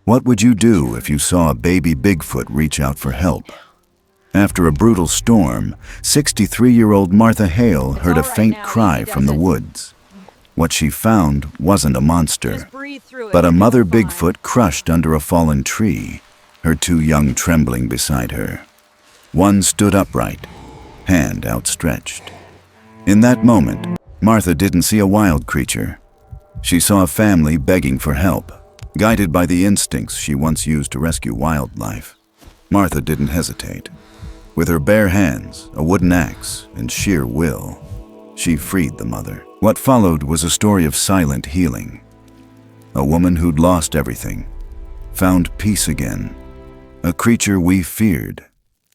What would you do if you saw a baby Bigfoot reach out for help? After a brutal storm, 63-year-old Martha Hale heard a faint cry from the woods. What she found wasn't a monster, but a mother Bigfoot crushed under a fallen tree, her two young trembling beside her. One stood upright, hand outstretched. In that moment, Martha didn't see a wild creature. She saw a family begging for help, guided by the instincts she once used to rescue wildlife. Martha didn't hesitate. With her bare hands, a wooden axe, and sheer will, she freed the mother. What followed was a story of silent healing. A woman who'd lost everything, found peace again. A creature we feared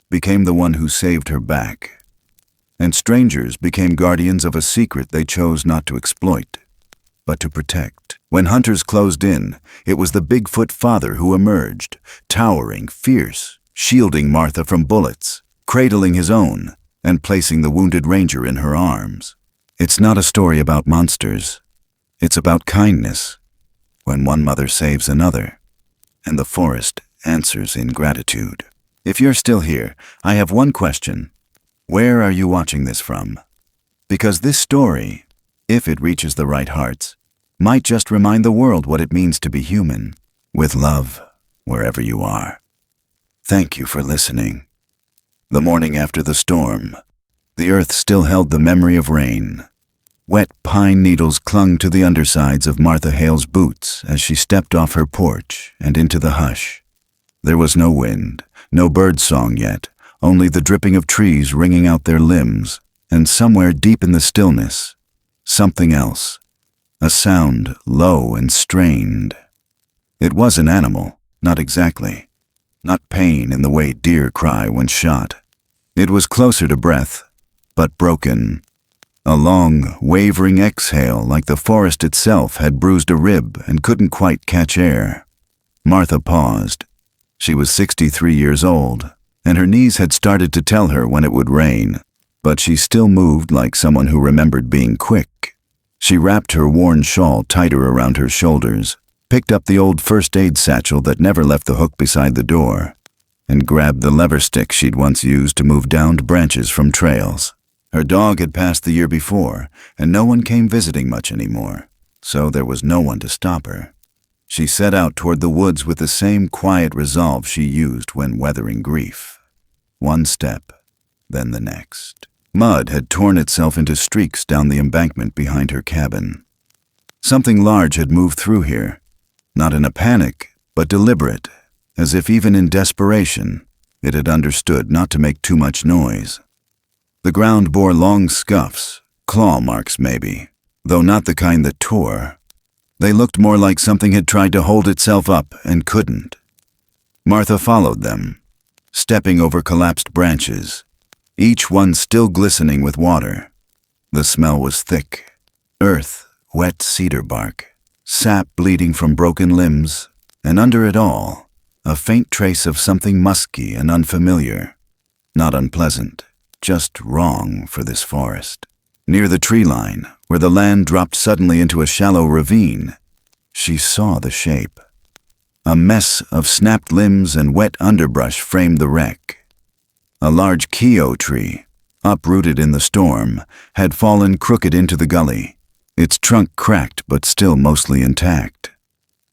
became the one who saved her back. And strangers became guardians of a secret they chose not to exploit, but to protect. When hunters closed in, it was the Bigfoot father who emerged, towering, fierce, shielding Martha from bullets, cradling his own, and placing the wounded ranger in her arms. It's not a story about monsters. It's about kindness, when one mother saves another, and the forest answers in gratitude. If you're still here, I have one question. Where are you watching this from? Because this story, if it reaches the right hearts, might just remind the world what it means to be human, with love wherever you are. Thank you for listening. The morning after the storm, the earth still held the memory of rain. Wet pine needles clung to the undersides of Martha Hale's boots as she stepped off her porch and into the hush. There was no wind, no bird song yet, only the dripping of trees wringing out their limbs, and somewhere deep in the stillness, something else. A sound low and strained. It was an animal, not exactly. Not pain in the way deer cry when shot. It was closer to breath, but broken. A long, wavering exhale like the forest itself had bruised a rib and couldn't quite catch air. Martha paused. She was 63 years old, and her knees had started to tell her when it would rain, but she still moved like someone who remembered being quick. She wrapped her worn shawl tighter around her shoulders, picked up the old first aid satchel that never left the hook beside the door, and grabbed the lever stick she'd once used to move downed branches from trails. Her dog had passed the year before, and no one came visiting much anymore, so there was no one to stop her. She set out toward the woods with the same quiet resolve she used when weathering grief. One step, then the next. Mud had torn itself into streaks down the embankment behind her cabin. Something large had moved through here, not in a panic, but deliberate, as if even in desperation, it had understood not to make too much noise. The ground bore long scuffs, claw marks maybe, though not the kind that tore. They looked more like something had tried to hold itself up and couldn't. Martha followed them, stepping over collapsed branches, each one still glistening with water. The smell was thick. Earth, wet cedar bark, sap bleeding from broken limbs, and under it all, a faint trace of something musky and unfamiliar. Not unpleasant, just wrong for this forest. Near the tree line, where the land dropped suddenly into a shallow ravine, she saw the shape. A mess of snapped limbs and wet underbrush framed the wreck. A large keo tree, uprooted in the storm, had fallen crooked into the gully, its trunk cracked but still mostly intact.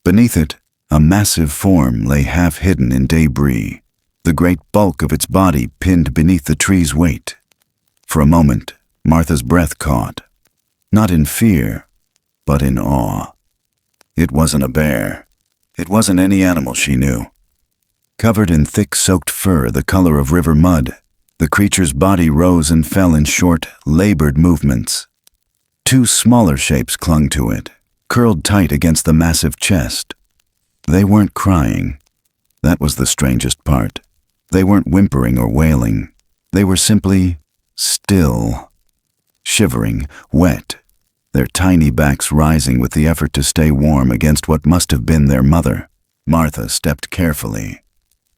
Beneath it, a massive form lay half hidden in debris, the great bulk of its body pinned beneath the tree's weight. For a moment, Martha's breath caught, not in fear, but in awe. It wasn't a bear. It wasn't any animal she knew. Covered in thick soaked fur the color of river mud, the creature's body rose and fell in short, labored movements. Two smaller shapes clung to it, curled tight against the massive chest. They weren't crying. That was the strangest part. They weren't whimpering or wailing. They were simply still, shivering, wet, their tiny backs rising with the effort to stay warm against what must have been their mother. Martha stepped carefully.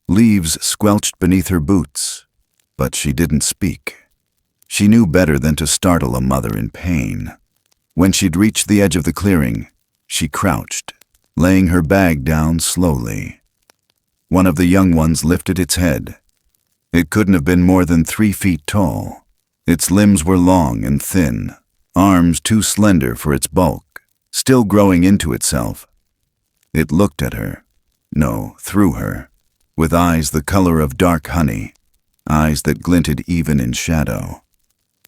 Leaves squelched beneath her boots, but she didn't speak. She knew better than to startle a mother in pain. When she'd reached the edge of the clearing, she crouched, laying her bag down slowly. One of the young ones lifted its head. It couldn't have been more than 3 feet tall. Its limbs were long and thin, arms too slender for its bulk, still growing into itself. It looked at her, no, through her, with eyes the color of dark honey, eyes that glinted even in shadow.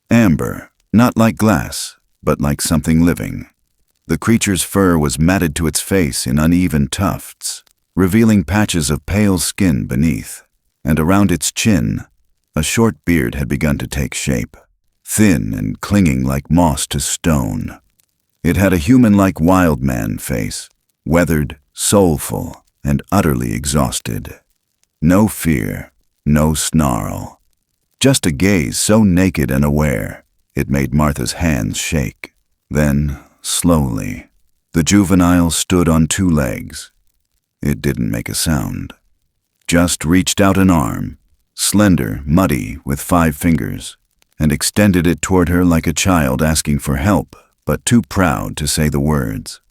Amber, not like glass, but like something living. The creature's fur was matted to its face in uneven tufts, revealing patches of pale skin beneath, and around its chin, a short beard had begun to take shape, thin and clinging like moss to stone. It had a human-like wild man face, weathered, soulful, and utterly exhausted. No fear, no snarl. Just a gaze so naked and aware, it made Martha's hands shake. Then, slowly, the juvenile stood on 2 legs. It didn't make a sound. Just reached out an arm, slender, muddy, with 5 fingers, and extended it toward her like a child asking for help, but too proud to say the words.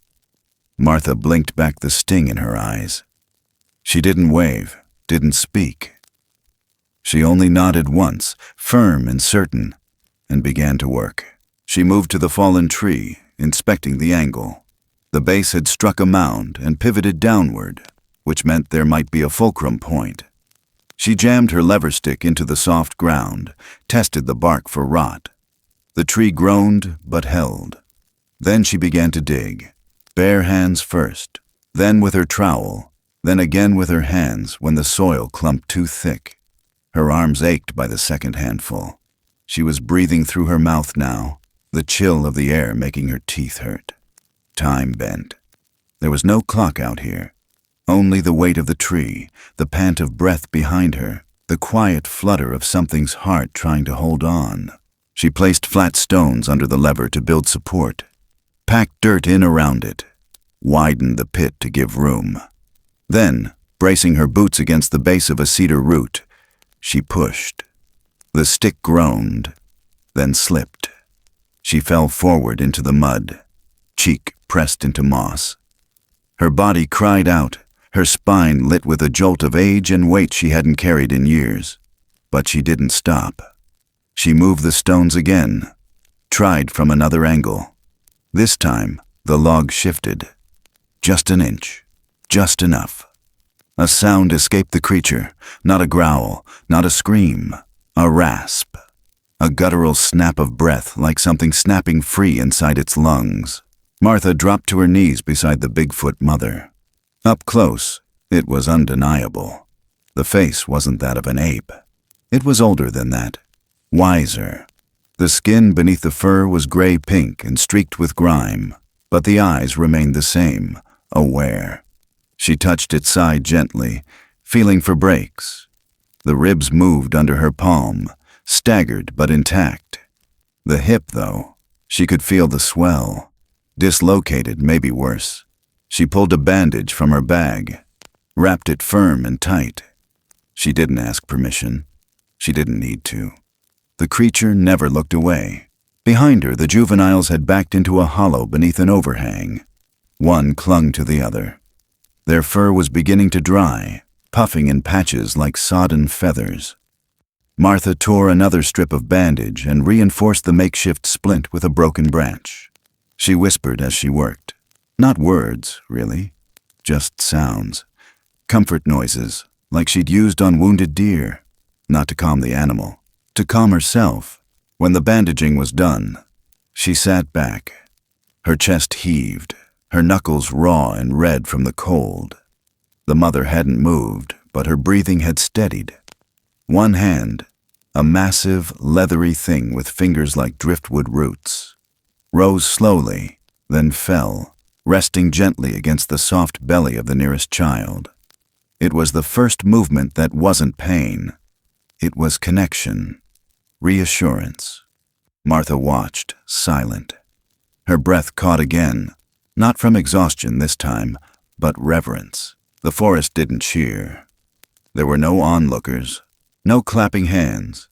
Martha blinked back the sting in her eyes. She didn't wave, didn't speak. She only nodded once, firm and certain, and began to work. She moved to the fallen tree, inspecting the angle. The base had struck a mound and pivoted downward, which meant there might be a fulcrum point. She jammed her lever stick into the soft ground, tested the bark for rot. The tree groaned but held. Then she began to dig, bare hands first, then with her trowel, then again with her hands when the soil clumped too thick. Her arms ached by the second handful. She was breathing through her mouth now, the chill of the air making her teeth hurt. Time bent. There was no clock out here. Only the weight of the tree, the pant of breath behind her, the quiet flutter of something's heart trying to hold on. She placed flat stones under the lever to build support, packed dirt in around it, widened the pit to give room. Then, bracing her boots against the base of a cedar root, she pushed. The stick groaned, then slipped. She fell forward into the mud, cheek pressed into moss. Her body cried out, her spine lit with a jolt of age and weight she hadn't carried in years. But she didn't stop. She moved the stones again, tried from another angle. This time, the log shifted. Just an inch, just enough. A sound escaped the creature, not a growl, not a scream, a rasp. A guttural snap of breath like something snapping free inside its lungs. Martha dropped to her knees beside the Bigfoot mother. Up close, it was undeniable. The face wasn't that of an ape. It was older than that, wiser. The skin beneath the fur was gray-pink and streaked with grime, but the eyes remained the same, aware. She touched its side gently, feeling for breaks. The ribs moved under her palm, staggered but intact. The hip, though, she could feel the swell. Dislocated, maybe worse. She pulled a bandage from her bag, wrapped it firm and tight. She didn't ask permission. She didn't need to. The creature never looked away. Behind her, the juveniles had backed into a hollow beneath an overhang. One clung to the other. Their fur was beginning to dry, puffing in patches like sodden feathers. Martha tore another strip of bandage and reinforced the makeshift splint with a broken branch. She whispered as she worked. Not words, really. Just sounds. Comfort noises, like she'd used on wounded deer. Not to calm the animal, to calm herself. When the bandaging was done, she sat back. Her chest heaved, her knuckles raw and red from the cold. The mother hadn't moved, but her breathing had steadied. One hand, a massive, leathery thing with fingers like driftwood roots, rose slowly, then fell, resting gently against the soft belly of the nearest child. It was the first movement that wasn't pain. It was connection, reassurance. Martha watched, silent. Her breath caught again, not from exhaustion this time, but reverence. The forest didn't cheer. There were no onlookers, no clapping hands,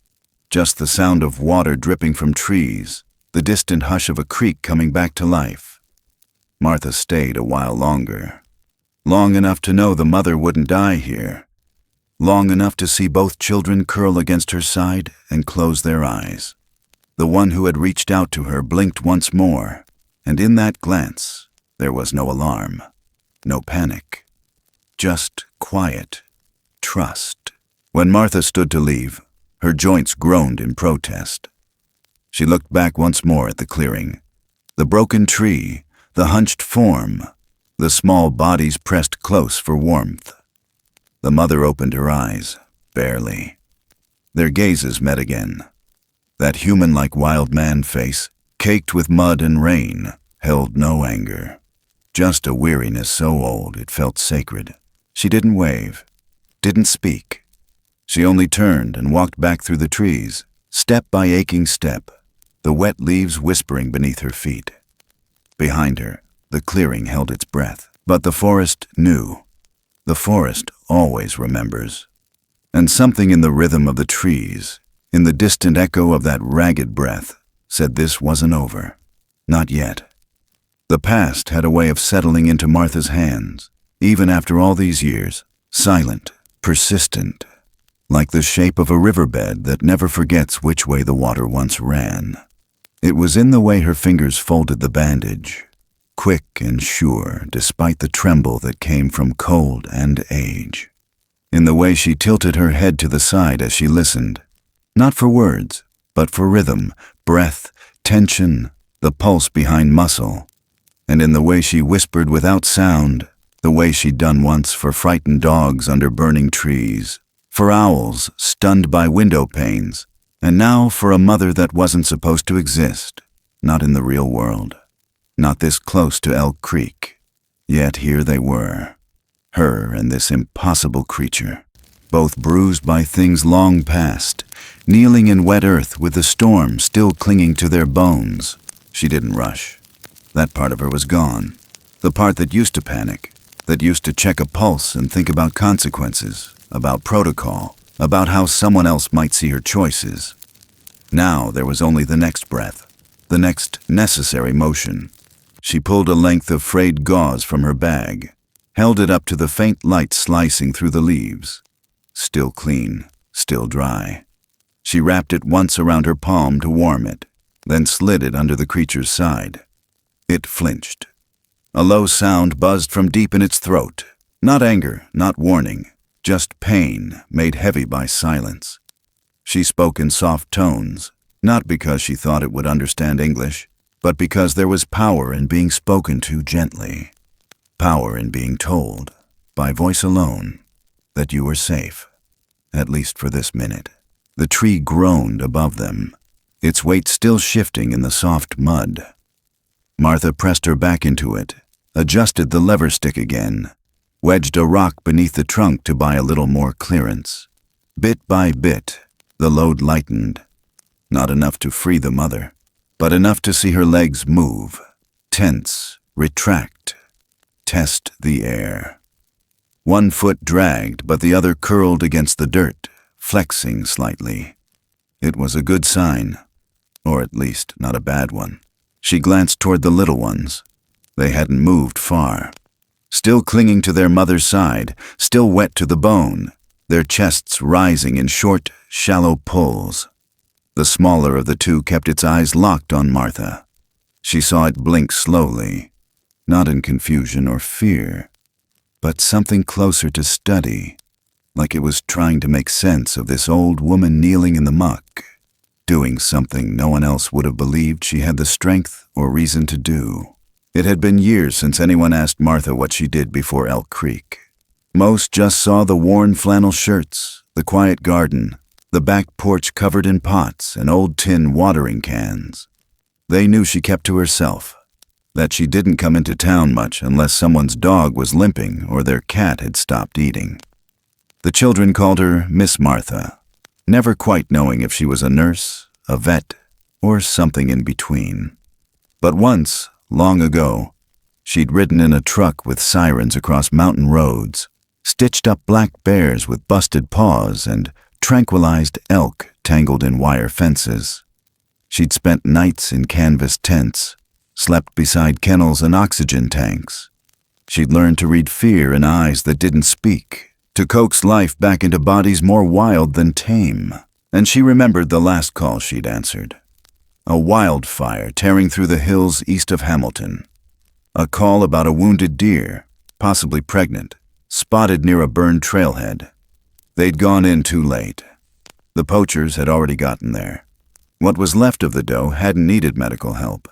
just the sound of water dripping from trees, the distant hush of a creek coming back to life. Martha stayed a while longer, Long enough to know the mother wouldn't die here. Long enough to see both children curl against her side and close their eyes. The one who had reached out to her blinked once more, and in that glance, there was no alarm, no panic, just quiet trust. When Martha stood to leave, her joints groaned in protest. She looked back once more at the clearing. The broken tree, the hunched form, the small bodies pressed close for warmth. The mother opened her eyes, barely. Their gazes met again. That human-like wild man face, caked with mud and rain, held no anger. Just a weariness so old it felt sacred. She didn't wave, didn't speak. She only turned and walked back through the trees, step by aching step, the wet leaves whispering beneath her feet. Behind her, the clearing held its breath, but the forest knew. The forest always remembers. And something in the rhythm of the trees, in the distant echo of that ragged breath, said this wasn't over. Not yet. The past had a way of settling into Martha's hands, even after all these years, silent, persistent, like the shape of a riverbed that never forgets which way the water once ran. It was in the way her fingers folded the bandage, quick and sure despite the tremble that came from cold and age. In the way she tilted her head to the side as she listened, not for words, but for rhythm, breath, tension, the pulse behind muscle. And in the way she whispered without sound, the way she'd done once for frightened dogs under burning trees, for owls stunned by window panes, and now for a mother that wasn't supposed to exist, not in the real world, not this close to Elk Creek. Yet here they were, her and this impossible creature, both bruised by things long past, kneeling in wet earth with the storm still clinging to their bones. She didn't rush. That part of her was gone, the part that used to panic, that used to check a pulse and think about consequences, about protocol, about how someone else might see her choices. Now there was only the next breath, the next necessary motion. She pulled a length of frayed gauze from her bag, held it up to the faint light slicing through the leaves. Still clean, still dry. She wrapped it once around her palm to warm it, then slid it under the creature's side. It flinched. A low sound buzzed from deep in its throat. Not anger, not warning, just pain made heavy by silence. She spoke in soft tones, not because she thought it would understand English, but because there was power in being spoken to gently. Power in being told, by voice alone, that you were safe, at least for this minute. The tree groaned above them, its weight still shifting in the soft mud. Martha pressed her back into it, adjusted the lever stick again, wedged a rock beneath the trunk to buy a little more clearance. Bit by bit, the load lightened. Not enough to free the mother, but enough to see her legs move, tense, retract, test the air. One foot dragged, but the other curled against the dirt, flexing slightly. It was a good sign, or at least not a bad one. She glanced toward the little ones. They hadn't moved far. Still clinging to their mother's side, still wet to the bone, their chests rising in short, shallow pulls. The smaller of the two kept its eyes locked on Martha. She saw it blink slowly, not in confusion or fear, but something closer to study, like it was trying to make sense of this old woman kneeling in the muck, doing something no one else would have believed she had the strength or reason to do. It had been years since anyone asked Martha what she did before Elk Creek. Most just saw the worn flannel shirts, the quiet garden, the back porch covered in pots and old tin watering cans. They knew she kept to herself, that she didn't come into town much unless someone's dog was limping or their cat had stopped eating. The children called her Miss Martha, never quite knowing if she was a nurse, a vet, or something in between. But once, long ago, she'd ridden in a truck with sirens across mountain roads, stitched up black bears with busted paws and tranquilized elk tangled in wire fences. She'd spent nights in canvas tents, slept beside kennels and oxygen tanks, She'd learned to read fear in eyes that didn't speak, to coax life back into bodies more wild than tame. And she remembered the last call she'd answered. A wildfire tearing through the hills east of Hamilton. A call about a wounded deer, possibly pregnant, spotted near a burned trailhead. They'd gone in too late. The poachers had already gotten there. What was left of the doe hadn't needed medical help.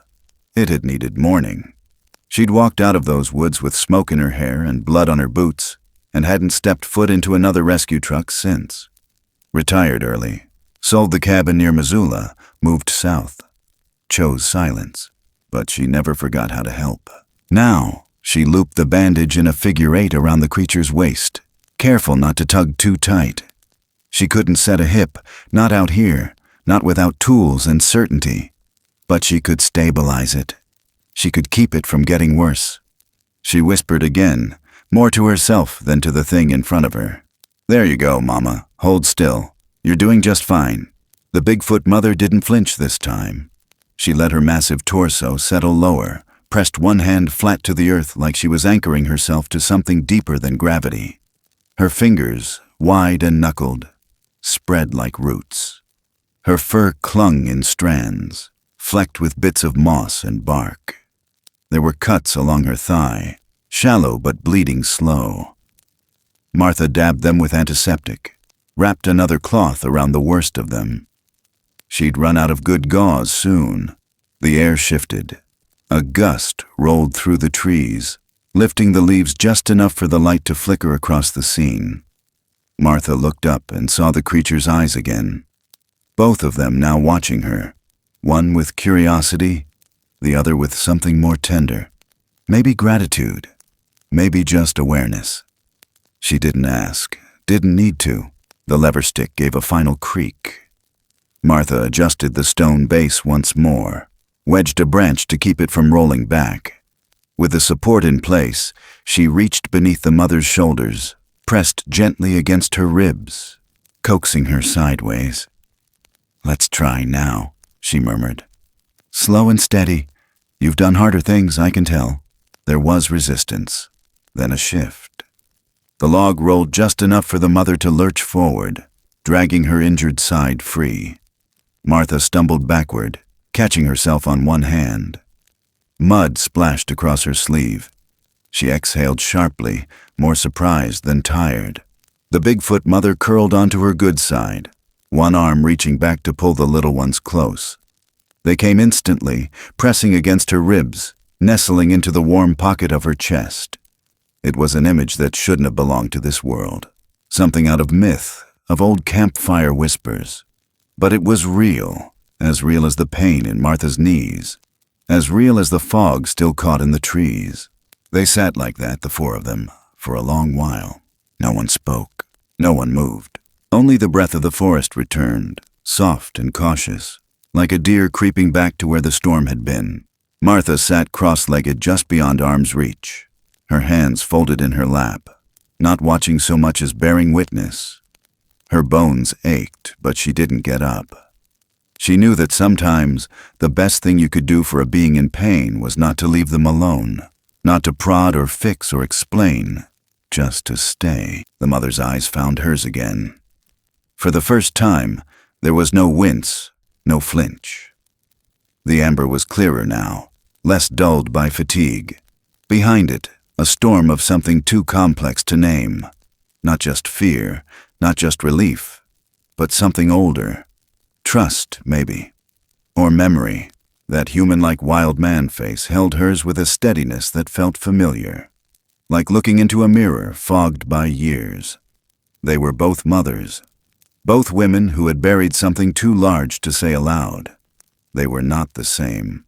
It had needed mourning. She'd walked out of those woods with smoke in her hair and blood on her boots, and hadn't stepped foot into another rescue truck since. Retired early, sold the cabin near Missoula, moved south. Chose silence, but she never forgot how to help. Now, she looped the bandage in a figure 8 around the creature's waist, careful not to tug too tight. She couldn't set a hip, not out here, not without tools and certainty. But she could stabilize it. She could keep it from getting worse. She whispered again, more to herself than to the thing in front of her. "There you go, Mama. Hold still. You're doing just fine." The Bigfoot mother didn't flinch this time. She let her massive torso settle lower, pressed one hand flat to the earth like she was anchoring herself to something deeper than gravity. Her fingers, wide and knuckled, spread like roots. Her fur clung in strands, flecked with bits of moss and bark. There were cuts along her thigh, shallow but bleeding slow. Martha dabbed them with antiseptic, wrapped another cloth around the worst of them. She'd run out of good gauze soon. The air shifted. A gust rolled through the trees, lifting the leaves just enough for the light to flicker across the scene. Martha looked up and saw the creature's eyes again, both of them now watching her, one with curiosity, the other with something more tender. Maybe gratitude, maybe just awareness. She didn't ask, didn't need to. The lever stick gave a final creak. Martha adjusted the stone base once more, wedged a branch to keep it from rolling back. With the support in place, she reached beneath the mother's shoulders, pressed gently against her ribs, coaxing her sideways. "Let's try now," she murmured. "Slow and steady. You've done harder things, I can tell." There was resistance, then a shift. The log rolled just enough for the mother to lurch forward, dragging her injured side free. Martha stumbled backward, catching herself on one hand. Mud splashed across her sleeve. She exhaled sharply, more surprised than tired. The Bigfoot mother curled onto her good side, one arm reaching back to pull the little ones close. They came instantly, pressing against her ribs, nestling into the warm pocket of her chest. It was an image that shouldn't have belonged to this world. Something out of myth, of old campfire whispers. But it was real as the pain in Martha's knees, as real as the fog still caught in the trees. They sat like that, the four of them, for a long while. No one spoke. No one moved. Only the breath of the forest returned, soft and cautious, like a deer creeping back to where the storm had been. Martha sat cross-legged just beyond arm's reach, her hands folded in her lap, not watching so much as bearing witness. Her bones ached, but she didn't get up. She knew that sometimes the best thing you could do for a being in pain was not to leave them alone, not to prod or fix or explain, just to stay. The mother's eyes found hers again. For the first time, there was no wince, no flinch. The amber was clearer now, less dulled by fatigue. Behind it, a storm of something too complex to name. Not just fear, not just relief, but something older. Trust, maybe. Or memory. That human-like wild man face held hers with a steadiness that felt familiar. Like looking into a mirror fogged by years. They were both mothers. Both women who had buried something too large to say aloud. They were not the same.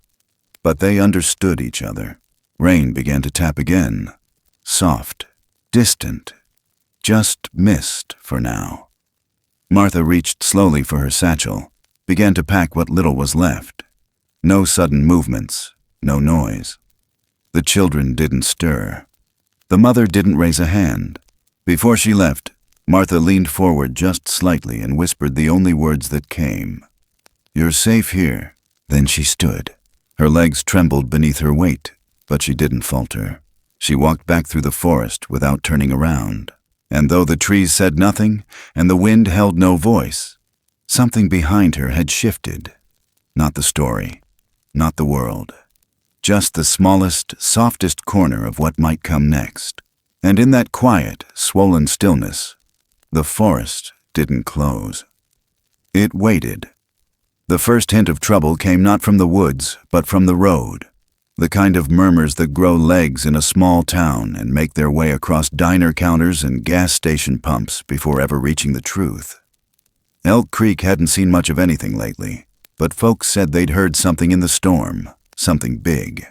But they understood each other. Rain began to tap again. Soft, distant. Just mist for now. Martha reached slowly for her satchel, began to pack what little was left. No sudden movements, no noise. The children didn't stir. The mother didn't raise a hand. Before she left, Martha leaned forward just slightly and whispered the only words that came. "You're safe here." Then she stood. Her legs trembled beneath her weight, but she didn't falter. She walked back through the forest without turning around. And though the trees said nothing and the wind held no voice, something behind her had shifted. Not the story, not the world, just the smallest, softest corner of what might come next. And in that quiet, swollen stillness, the forest didn't close. It waited. The first hint of trouble came not from the woods, but from the road. The kind of murmurs that grow legs in a small town and make their way across diner counters and gas station pumps before ever reaching the truth. Elk Creek hadn't seen much of anything lately, but folks said they'd heard something in the storm, something big.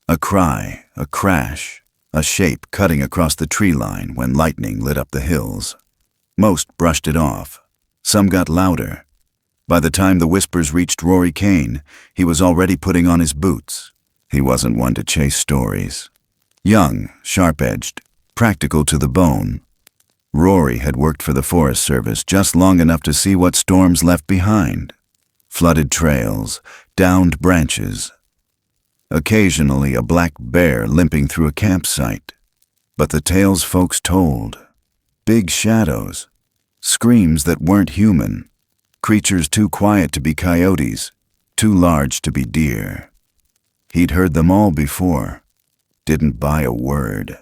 A cry, a crash, a shape cutting across the tree line when lightning lit up the hills. Most brushed it off. Some got louder. By the time the whispers reached Rory Kane, he was already putting on his boots. He wasn't one to chase stories. Young, sharp-edged, practical to the bone, Rory had worked for the Forest Service just long enough to see what storms left behind. Flooded trails, downed branches. Occasionally a black bear limping through a campsite. But the tales folks told. Big shadows. Screams that weren't human. Creatures too quiet to be coyotes, too large to be deer. He'd heard them all before. Didn't buy a word.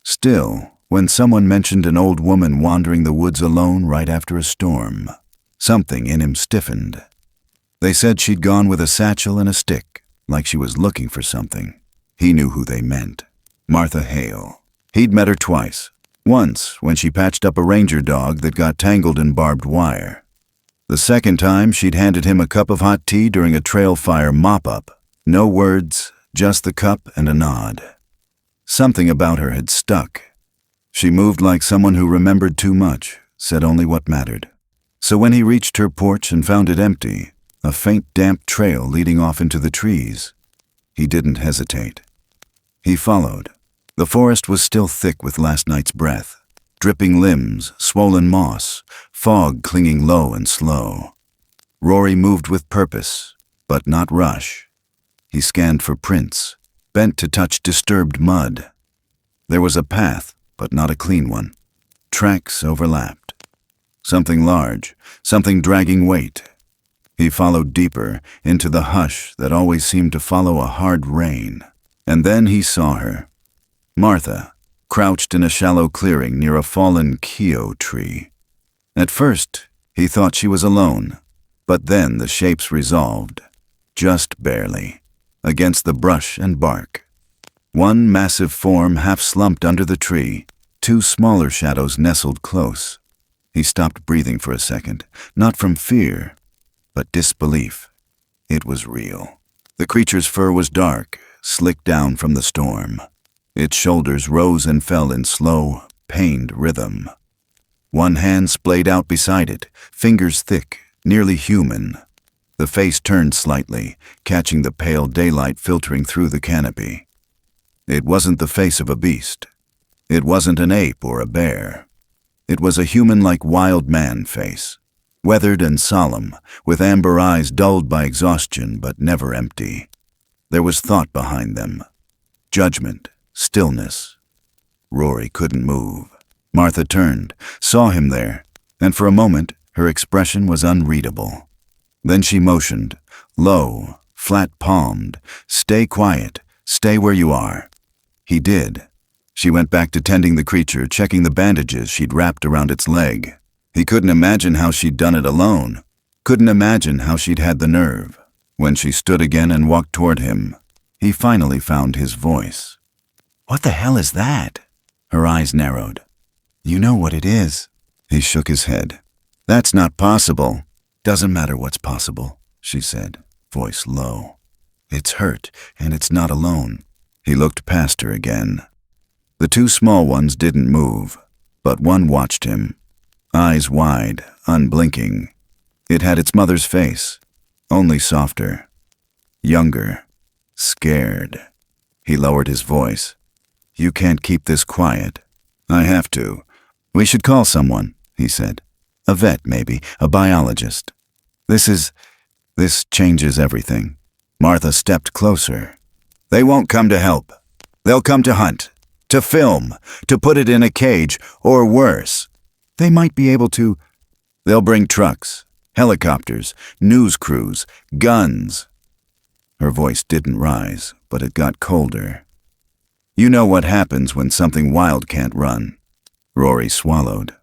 Still, when someone mentioned an old woman wandering the woods alone right after a storm, something in him stiffened. They said she'd gone with a satchel and a stick, like she was looking for something. He knew who they meant. Martha Hale. He'd met her twice. Once, when she patched up a ranger dog that got tangled in barbed wire. The second time, she'd handed him a cup of hot tea during a trail fire mop-up. No words, just the cup and a nod. Something about her had stuck. She moved like someone who remembered too much, said only what mattered. So when he reached her porch and found it empty, a faint damp trail leading off into the trees, he didn't hesitate. He followed. The forest was still thick with last night's breath. Dripping limbs, swollen moss, fog clinging low and slow. Rory moved with purpose, but not rush. He scanned for prints, bent to touch disturbed mud. There was a path, but not a clean one. Tracks overlapped. Something large, something dragging weight. He followed deeper, into the hush that always seemed to follow a hard rain. And then he saw her. Martha, crouched in a shallow clearing near a fallen kio tree. At first, he thought she was alone, but then the shapes resolved, just barely, against the brush and bark. One massive form half-slumped under the tree, two smaller shadows nestled close. He stopped breathing for a second, not from fear, but disbelief. It was real. The creature's fur was dark, slicked down from the storm. Its shoulders rose and fell in slow, pained rhythm. One hand splayed out beside it, fingers thick, nearly human. The face turned slightly, catching the pale daylight filtering through the canopy. It wasn't the face of a beast. It wasn't an ape or a bear. It was a human-like wild man face, weathered and solemn, with amber eyes dulled by exhaustion but never empty. There was thought behind them. Judgment, stillness. Rory couldn't move. Martha turned, saw him there, and for a moment her expression was unreadable. Then she motioned, low, flat-palmed, "Stay quiet, stay where you are." He did. She went back to tending the creature, checking the bandages she'd wrapped around its leg. He couldn't imagine how she'd done it alone. Couldn't imagine how she'd had the nerve. When she stood again and walked toward him, he finally found his voice. "What the hell is that?" Her eyes narrowed. "You know what it is." He shook his head. "That's not possible." "Doesn't matter what's possible," she said, voice low. "It's hurt, and it's not alone." He looked past her again. The two small ones didn't move, but one watched him, eyes wide, unblinking. It had its mother's face, only softer, younger, scared. He lowered his voice. "You can't keep this quiet." "I have to. We should call someone," he said. "A vet, maybe, a biologist. This changes everything." Martha stepped closer. "They won't come to help. They'll come to hunt. to film, to put it in a cage, or worse. They might be able to. They'll bring trucks, helicopters, news crews, guns. Her voice didn't rise, but it got colder. You know what happens when something wild can't run. Rory swallowed.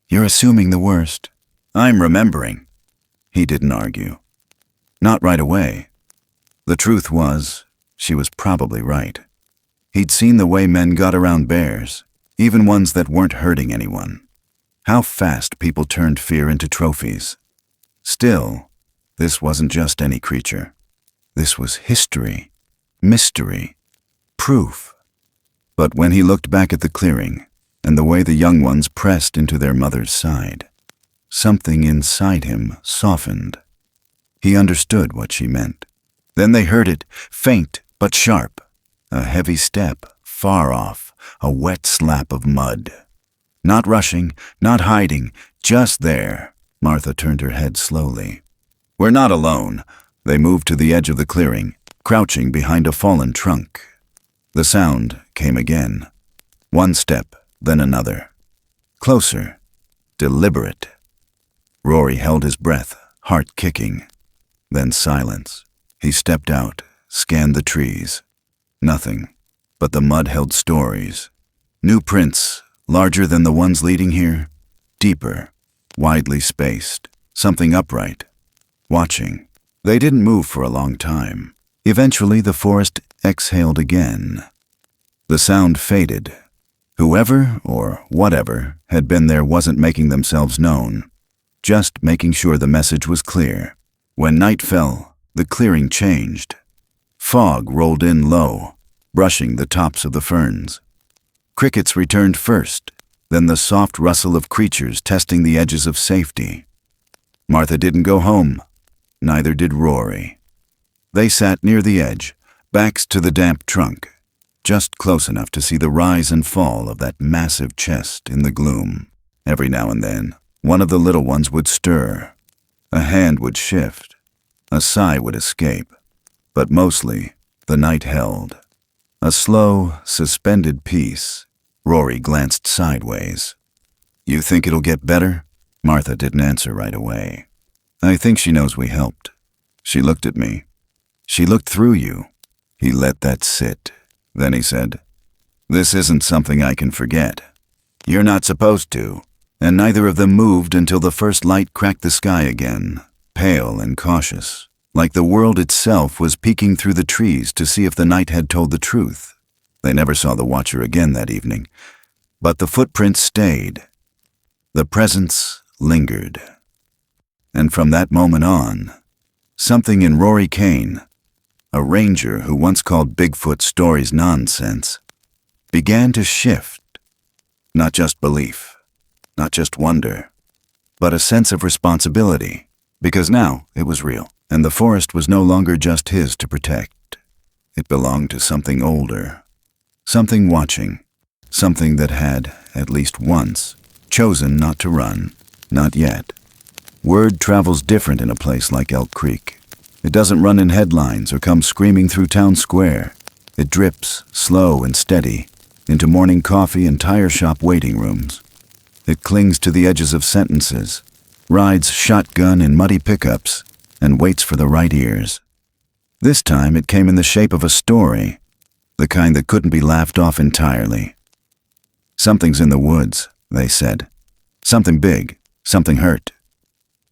You're assuming the worst. I'm remembering. He didn't argue. Not right away. The truth was, she was probably right. He'd seen the way men got around bears, even ones that weren't hurting anyone. How fast people turned fear into trophies. Still, this wasn't just any creature. This was history, mystery, proof. But when he looked back at the clearing, and the way the young ones pressed into their mother's side, something inside him softened. He understood what she meant. Then they heard it, faint but sharp. A heavy step, far off, a wet slap of mud. Not rushing, not hiding, just there. Martha turned her head slowly. We're not alone. They moved to the edge of the clearing, crouching behind a fallen trunk. The sound came again. One step, then another. Closer, deliberate. Rory held his breath, heart kicking. Then silence. He stepped out, scanned the trees. Nothing, but the mud held stories. New prints, larger than the ones leading here. Deeper, widely spaced, something upright. Watching. They didn't move for a long time. Eventually the forest exhaled again. The sound faded. Whoever, or whatever, had been there wasn't making themselves known. Just making sure the message was clear. When night fell, the clearing changed. Fog rolled in low, brushing the tops of the ferns. Crickets returned first, then the soft rustle of creatures testing the edges of safety. Martha didn't go home. Neither did Rory. They sat near the edge, backs to the damp trunk, just close enough to see the rise and fall of that massive chest in the gloom. Every now and then, one of the little ones would stir. A hand would shift. A sigh would escape. But mostly, the night held. A slow, suspended peace. Rory glanced sideways. You think it'll get better? Martha didn't answer right away. I think she knows we helped. She looked at me. She looked through you. He let that sit. Then he said, This isn't something I can forget. You're not supposed to. And neither of them moved until the first light cracked the sky again, pale and cautious, like the world itself was peeking through the trees to see if the night had told the truth. They never saw the watcher again that evening, but the footprints stayed. The presence lingered. And from that moment on, something in Rory Kane, a ranger who once called Bigfoot stories nonsense, began to shift. Not just belief. Not just wonder, but a sense of responsibility, because now it was real, and the forest was no longer just his to protect. It belonged to something older, something watching, something that had, at least once, chosen not to run, not yet. Word travels different in a place like Elk Creek. It doesn't run in headlines or come screaming through town square. It drips, slow and steady, into morning coffee and tire shop waiting rooms. It clings to the edges of sentences, rides shotgun in muddy pickups, and waits for the right ears. This time it came in the shape of a story, the kind that couldn't be laughed off entirely. Something's in the woods, they said. Something big, something hurt.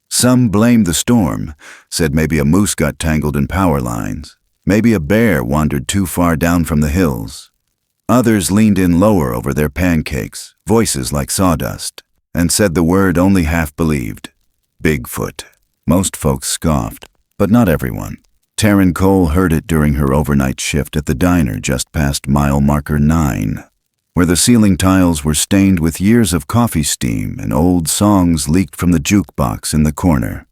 Some blamed the storm, said maybe a moose got tangled in power lines, maybe a bear wandered too far down from the hills. Others leaned in lower over their pancakes, voices like sawdust, and said the word only half believed. Bigfoot. Most folks scoffed, but not everyone. Taryn Cole heard it during her overnight shift at the diner just past mile marker 9, where the ceiling tiles were stained with years of coffee steam and old songs leaked from the jukebox in the corner.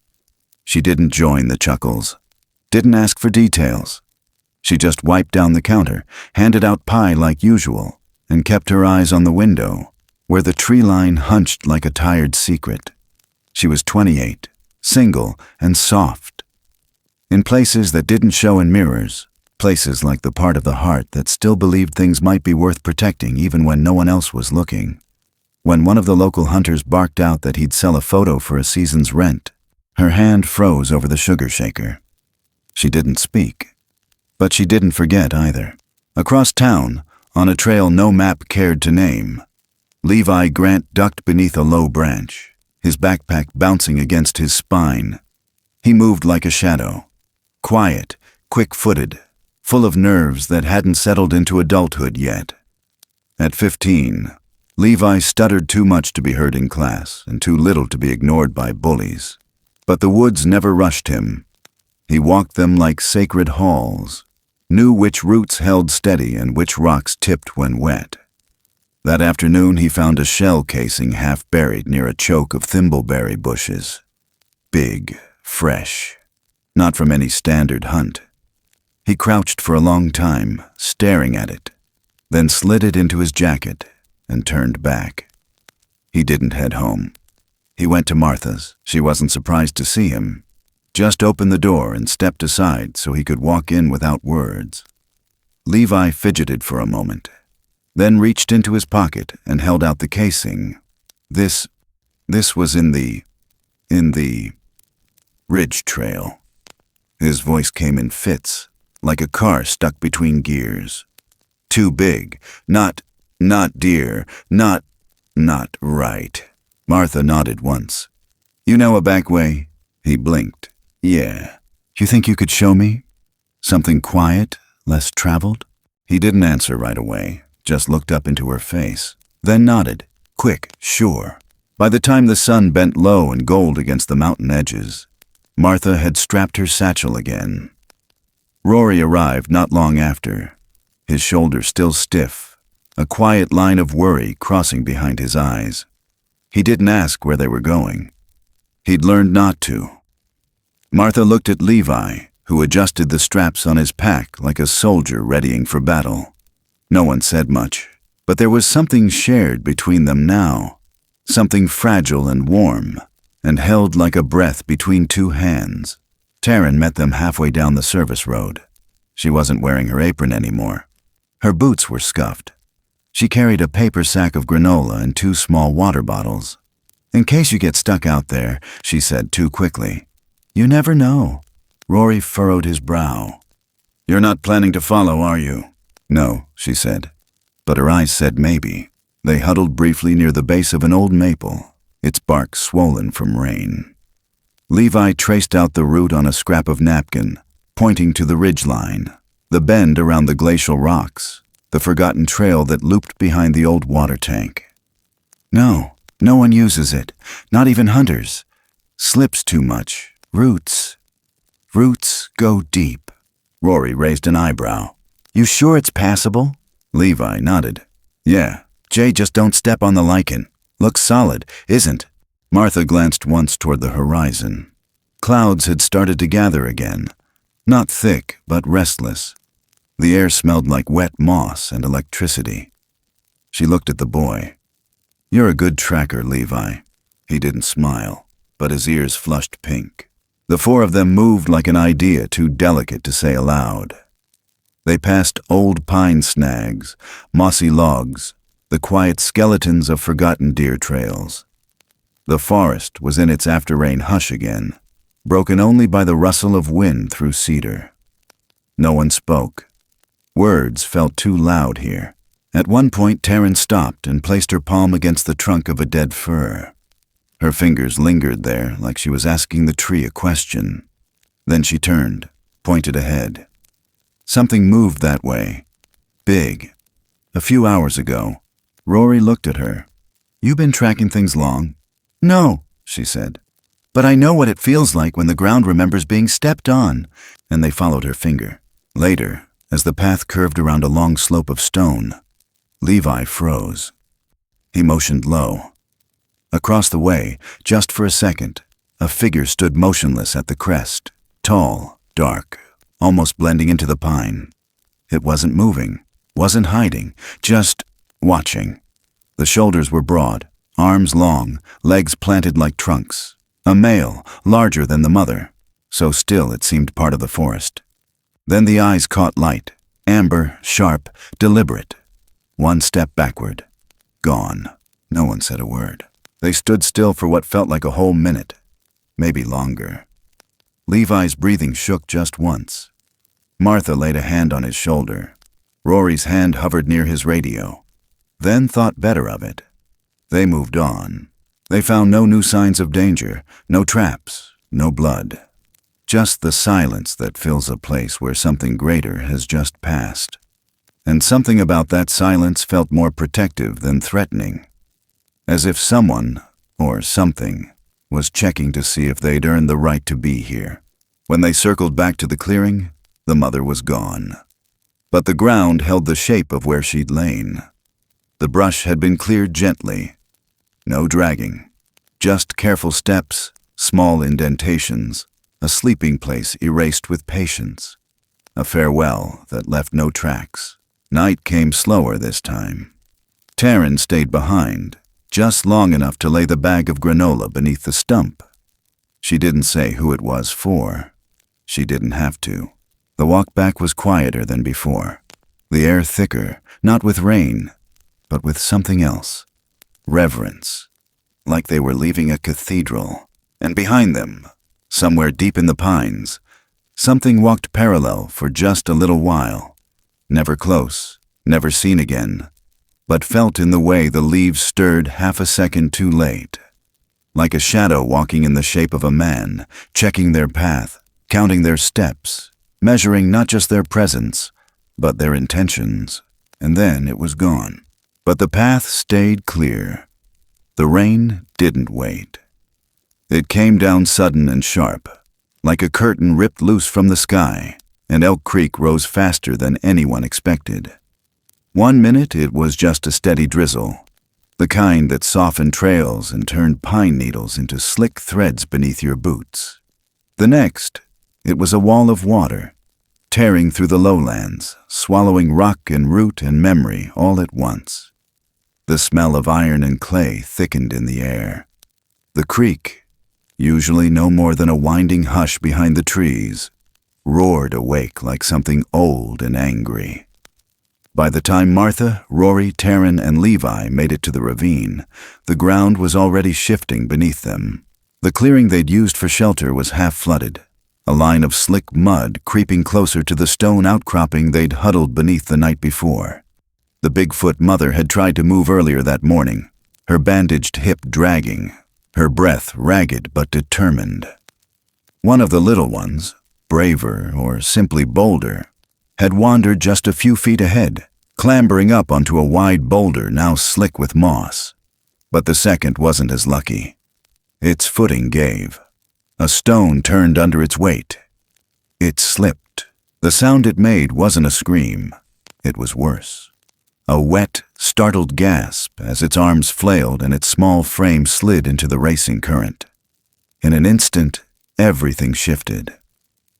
She didn't join the chuckles, didn't ask for details. She just wiped down the counter, handed out pie like usual, and kept her eyes on the window, where the tree line hunched like a tired secret. She was 28, single and soft. In places that didn't show in mirrors, Places like the part of the heart that still believed things might be worth protecting even when no one else was looking. When one of the local hunters barked out that he'd sell a photo for a season's rent, her hand froze over the sugar shaker. She didn't speak, but she didn't forget either. Across town, on a trail no map cared to name, Levi Grant ducked beneath a low branch, his backpack bouncing against his spine. He moved like a shadow, quiet, quick-footed, full of nerves that hadn't settled into adulthood yet. At 15, Levi stuttered too much to be heard in class and too little to be ignored by bullies. But the woods never rushed him. He walked them like sacred halls, knew which roots held steady and which rocks tipped when wet. That afternoon he found a shell casing half buried near a choke of thimbleberry bushes. Big, fresh, not from any standard hunt. He crouched for a long time, staring at it, then slid it into his jacket and turned back. He didn't head home. He went to Martha's. She wasn't surprised to see him. Just opened the door and stepped aside so he could walk in without words. Levi fidgeted for a moment, then reached into his pocket and held out the casing. This was in the ridge trail. His voice came in fits, like a car stuck between gears. Too big. Not deer. Not right. Martha nodded once. You know a back way? He blinked. Yeah. You think you could show me? Something quiet, less traveled? He didn't answer right away, just looked up into her face, then nodded. Quick, sure. By the time the sun bent low and gold against the mountain edges, Martha had strapped her satchel again. Rory arrived not long after, his shoulders still stiff, a quiet line of worry crossing behind his eyes. He didn't ask where they were going. He'd learned not to. Martha looked at Levi, who adjusted the straps on his pack like a soldier readying for battle. No one said much, but there was something shared between them now, something fragile and warm, and held like a breath between two hands. Taryn met them halfway down the service road. She wasn't wearing her apron anymore. Her boots were scuffed. She carried a paper sack of granola and 2 small water bottles. In case you get stuck out there, she said too quickly. You never know. Rory furrowed his brow. You're not planning to follow, are you? No, she said. But her eyes said maybe. They huddled briefly near the base of an old maple, its bark swollen from rain. Levi traced out the route on a scrap of napkin, pointing to the ridgeline, the bend around the glacial rocks, the forgotten trail that looped behind the old water tank. No one uses it, not even hunters. Slips too much. Roots go deep. Rory raised an eyebrow. You sure it's passable? Levi nodded. Yeah, Jay, just don't step on the lichen. Looks solid, isn't? Martha glanced once toward the horizon. Clouds had started to gather again. Not thick, but restless. The air smelled like wet moss and electricity. She looked at the boy. You're a good tracker, Levi. He didn't smile, but his ears flushed pink. The 4 of them moved like an idea too delicate to say aloud. They passed old pine snags, mossy logs, the quiet skeletons of forgotten deer trails. The forest was in its after-rain hush again, broken only by the rustle of wind through cedar. No one spoke. Words felt too loud here. At one point, Taryn stopped and placed her palm against the trunk of a dead fir. Her fingers lingered there like she was asking the tree a question. Then she turned, pointed ahead. Something moved that way. Big. A few hours ago. Rory looked at her. You been tracking things long? No, she said. But I know what it feels like when the ground remembers being stepped on. And they followed her finger. Later, as the path curved around a long slope of stone, Levi froze. He motioned low. Across the way, just for a second, a figure stood motionless at the crest, tall, dark, almost blending into the pine. It wasn't moving, wasn't hiding, just watching. The shoulders were broad, arms long, legs planted like trunks. A male, larger than the mother, so still it seemed part of the forest. Then the eyes caught light, amber, sharp, deliberate. One step backward. Gone. No one said a word. They stood still for what felt like a whole minute, maybe longer. Levi's breathing shook just once. Martha laid a hand on his shoulder. Rory's hand hovered near his radio. Then thought better of it. They moved on. They found no new signs of danger, no traps, no blood. Just the silence that fills a place where something greater has just passed. And something about that silence felt more protective than threatening. As if someone, or something, was checking to see if they'd earned the right to be here. When they circled back to the clearing, the mother was gone. But the ground held the shape of where she'd lain. The brush had been cleared gently. No dragging. Just careful steps, small indentations, a sleeping place erased with patience. A farewell that left no tracks. Night came slower this time. Taryn stayed behind, just long enough to lay the bag of granola beneath the stump. She didn't say who it was for. She didn't have to. The walk back was quieter than before. The air thicker, not with rain, but with something else. Reverence. Like they were leaving a cathedral. And behind them, somewhere deep in the pines, something walked parallel for just a little while. Never close, never seen again, but felt in the way the leaves stirred half a second too late. Like a shadow walking in the shape of a man, checking their path, counting their steps, measuring not just their presence, but their intentions. And then it was gone. But the path stayed clear. The rain didn't wait. It came down sudden and sharp, like a curtain ripped loose from the sky, and Elk Creek rose faster than anyone expected. 1 minute it was just a steady drizzle, the kind that softened trails and turned pine needles into slick threads beneath your boots. The next, it was a wall of water, tearing through the lowlands, swallowing rock and root and memory all at once. The smell of iron and clay thickened in the air. The creek, usually no more than a winding hush behind the trees, roared awake like something old and angry. By the time Martha, Rory, Taryn, and Levi made it to the ravine, the ground was already shifting beneath them. The clearing they'd used for shelter was half flooded, a line of slick mud creeping closer to the stone outcropping they'd huddled beneath the night before. The Bigfoot mother had tried to move earlier that morning, her bandaged hip dragging, her breath ragged but determined. One of the little ones, braver or simply bolder, had wandered just a few feet ahead, clambering up onto a wide boulder now slick with moss. But the second wasn't as lucky. Its footing gave. A stone turned under its weight. It slipped. The sound it made wasn't a scream. It was worse. A wet, startled gasp as its arms flailed and its small frame slid into the racing current. In an instant, everything shifted.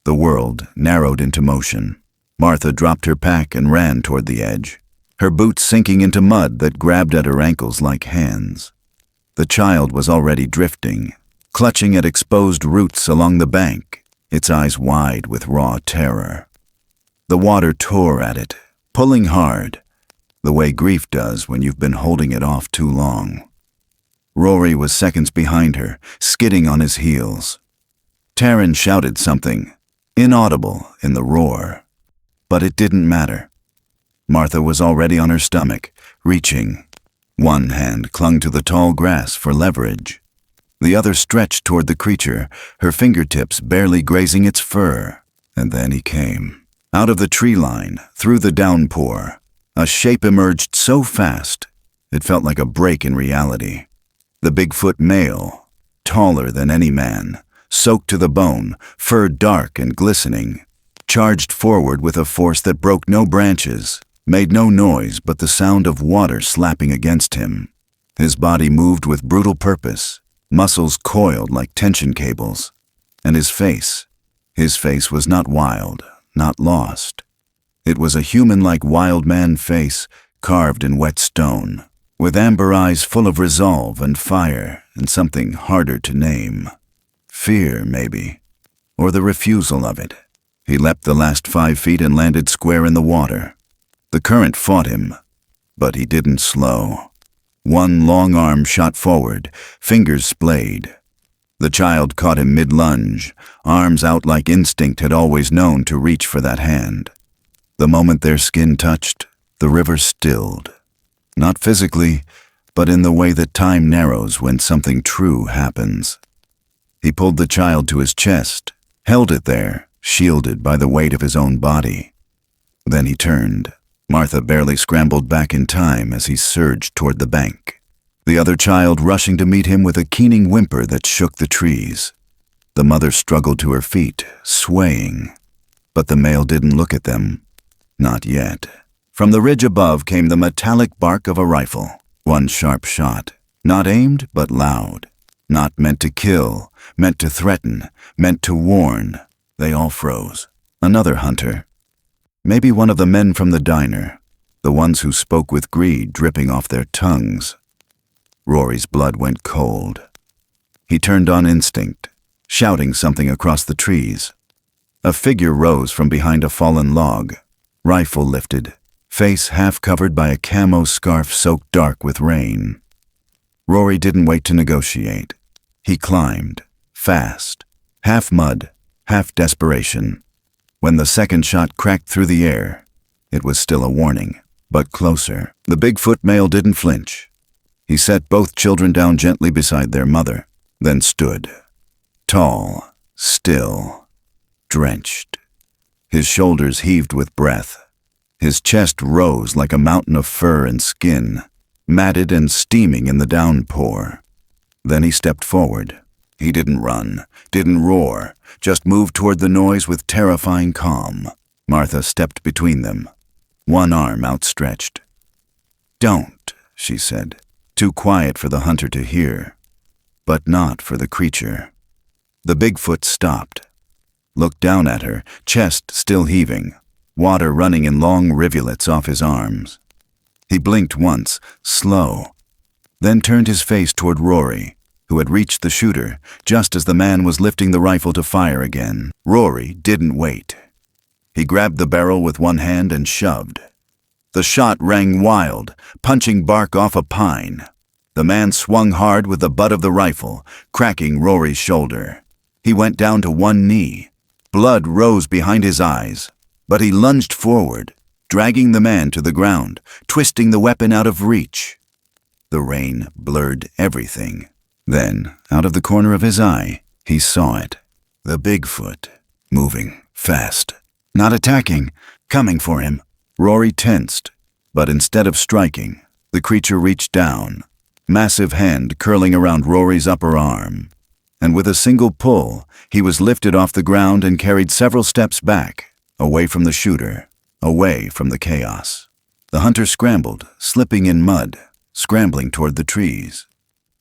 The world narrowed into motion. Martha dropped her pack and ran toward the edge, her boots sinking into mud that grabbed at her ankles like hands. The child was already drifting, clutching at exposed roots along the bank, its eyes wide with raw terror. The water tore at it, pulling hard, the way grief does when you've been holding it off too long. Rory was seconds behind her, skidding on his heels. Taryn shouted something, inaudible in the roar. But it didn't matter. Martha was already on her stomach, reaching. One hand clung to the tall grass for leverage. The other stretched toward the creature, her fingertips barely grazing its fur. And then he came. Out of the tree line, through the downpour, a shape emerged so fast, it felt like a break in reality. The Bigfoot male, taller than any man, soaked to the bone, fur dark and glistening, charged forward with a force that broke no branches, made no noise but the sound of water slapping against him. His body moved with brutal purpose, muscles coiled like tension cables. And his face was not wild, not lost. It was a human-like wild man face carved in wet stone, with amber eyes full of resolve and fire and something harder to name. Fear, maybe, or the refusal of it. He leapt the last 5 feet and landed square in the water. The current fought him, but he didn't slow. One long arm shot forward, fingers splayed. The child caught him mid-lunge, arms out like instinct had always known to reach for that hand. The moment their skin touched, the river stilled. Not physically, but in the way that time narrows when something true happens. He pulled the child to his chest, held it there, shielded by the weight of his own body. Then he turned. Martha barely scrambled back in time as he surged toward the bank, the other child rushing to meet him with a keening whimper that shook the trees. The mother struggled to her feet, swaying, but the male didn't look at them. Not yet. From the ridge above came the metallic bark of a rifle. One sharp shot, not aimed but loud. Not meant to kill, meant to threaten, meant to warn. They all froze. Another hunter. Maybe one of the men from the diner, the ones who spoke with greed dripping off their tongues. Rory's blood went cold. He turned on instinct, shouting something across the trees. A figure rose from behind a fallen log, rifle lifted, face half covered by a camo scarf soaked dark with rain. Rory didn't wait to negotiate. He climbed, fast, half mud, half desperation. When the second shot cracked through the air, it was still a warning, but closer. The Bigfoot male didn't flinch. He set both children down gently beside their mother, then stood, tall, still, drenched. His shoulders heaved with breath. His chest rose like a mountain of fur and skin, matted and steaming in the downpour. Then he stepped forward. He didn't run, didn't roar, just moved toward the noise with terrifying calm. Martha stepped between them, one arm outstretched. "Don't," she said, too quiet for the hunter to hear, but not for the creature. The Bigfoot stopped, looked down at her, chest still heaving, water running in long rivulets off his arms. He blinked once, slow, then turned his face toward Rory, who had reached the shooter just as the man was lifting the rifle to fire again. Rory didn't wait. He grabbed the barrel with one hand and shoved. The shot rang wild, punching bark off a pine. The man swung hard with the butt of the rifle, cracking Rory's shoulder. He went down to one knee. Blood rose behind his eyes, but he lunged forward, dragging the man to the ground, twisting the weapon out of reach. The rain blurred everything. Then, out of the corner of his eye, he saw it. The Bigfoot, moving, fast, not attacking, coming for him. Rory tensed, but instead of striking, the creature reached down, massive hand curling around Rory's upper arm. And with a single pull, he was lifted off the ground and carried several steps back, away from the shooter, away from the chaos. The hunter scrambled, slipping in mud, scrambling toward the trees.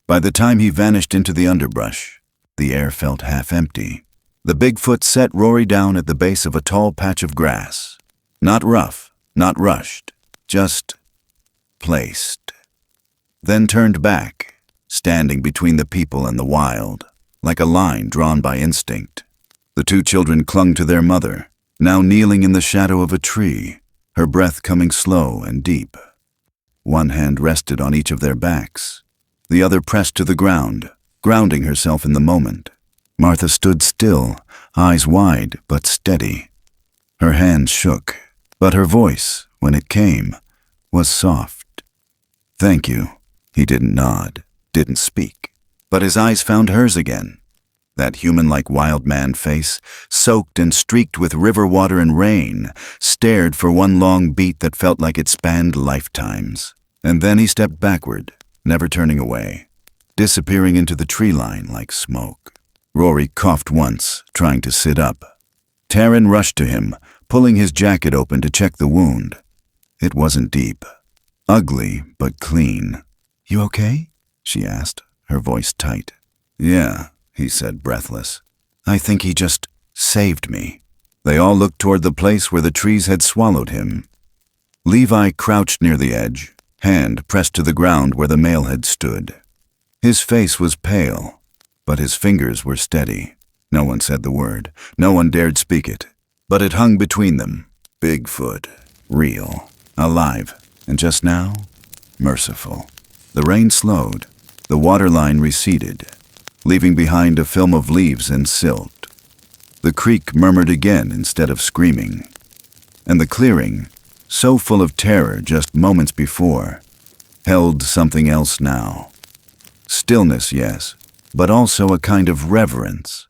By the time he vanished into the underbrush, the air felt half empty. The Bigfoot set Rory down at the base of a tall patch of grass. Not rough, not rushed, just placed. Then turned back, standing between the people and the wild, like a line drawn by instinct. The two children clung to their mother, now kneeling in the shadow of a tree, her breath coming slow and deep. One hand rested on each of their backs. The other pressed to the ground, grounding herself in the moment. Martha stood still, eyes wide but steady. Her hands shook, but her voice, when it came, was soft. "Thank you." He didn't nod, didn't speak, but his eyes found hers again. That human-like wild man face, soaked and streaked with river water and rain, stared for one long beat that felt like it spanned lifetimes. And then he stepped backward, never turning away, disappearing into the tree line like smoke. Rory coughed once, trying to sit up. Taryn rushed to him, pulling his jacket open to check the wound. It wasn't deep. Ugly, but clean. "You okay?" she asked, her voice tight. "Yeah," he said, breathless. "I think he just saved me." They all looked toward the place where the trees had swallowed him. Levi crouched near the edge, hand pressed to the ground where the male had stood. His face was pale, but his fingers were steady. No one said the word. No one dared speak it. But it hung between them. Bigfoot. Real. Alive. And just now, merciful. The rain slowed. The waterline receded, leaving behind a film of leaves and silt. The creek murmured again instead of screaming. And the clearing, so full of terror just moments before, held something else now. Stillness, yes, but also a kind of reverence,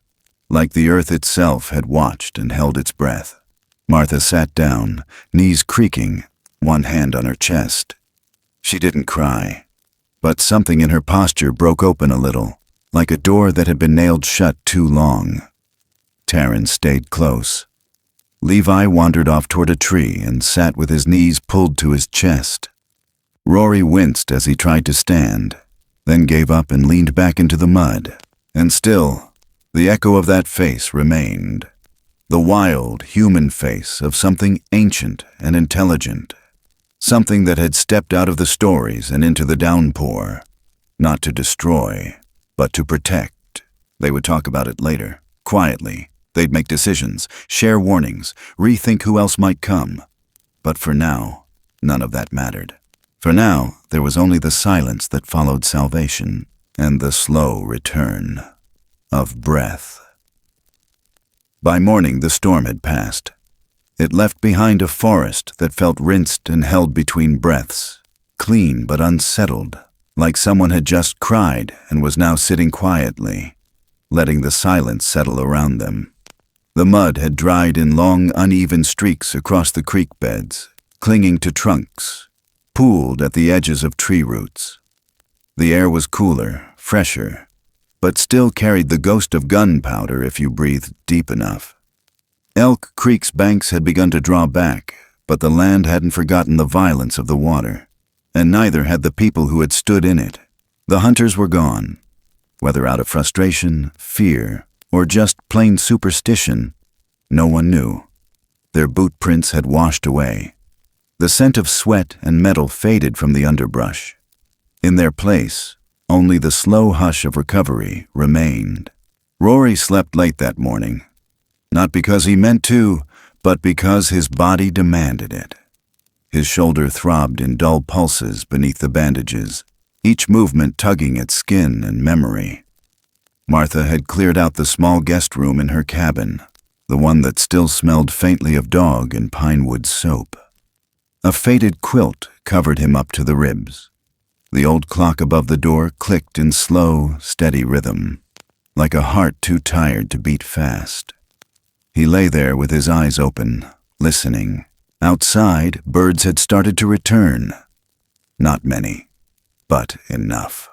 like the earth itself had watched and held its breath. Martha sat down, knees creaking, one hand on her chest. She didn't cry, but something in her posture broke open a little, like a door that had been nailed shut too long. Taryn stayed close. Levi wandered off toward a tree and sat with his knees pulled to his chest. Rory winced as he tried to stand, then gave up and leaned back into the mud. And still, the echo of that face remained. The wild, human face of something ancient and intelligent. Something that had stepped out of the stories and into the downpour. Not to destroy, but to protect. They would talk about it later, quietly. They'd make decisions, share warnings, rethink who else might come. But for now, none of that mattered. For now, there was only the silence that followed salvation, and the slow return of breath. By morning, the storm had passed. It left behind a forest that felt rinsed and held between breaths, clean but unsettled, like someone had just cried and was now sitting quietly, letting the silence settle around them. The mud had dried in long, uneven streaks across the creek beds, clinging to trunks, pooled at the edges of tree roots. The air was cooler, fresher, but still carried the ghost of gunpowder if you breathed deep enough. Elk Creek's banks had begun to draw back, but the land hadn't forgotten the violence of the water, and neither had the people who had stood in it. The hunters were gone, whether out of frustration, fear, or just plain superstition, no one knew. Their boot prints had washed away. The scent of sweat and metal faded from the underbrush. In their place, only the slow hush of recovery remained. Rory slept late that morning, not because he meant to, but because his body demanded it. His shoulder throbbed in dull pulses beneath the bandages, each movement tugging at skin and memory. Martha had cleared out the small guest room in her cabin, the one that still smelled faintly of dog and pine wood soap. A faded quilt covered him up to the ribs. The old clock above the door clicked in slow, steady rhythm, like a heart too tired to beat fast. He lay there with his eyes open, listening. Outside, birds had started to return. Not many, but enough.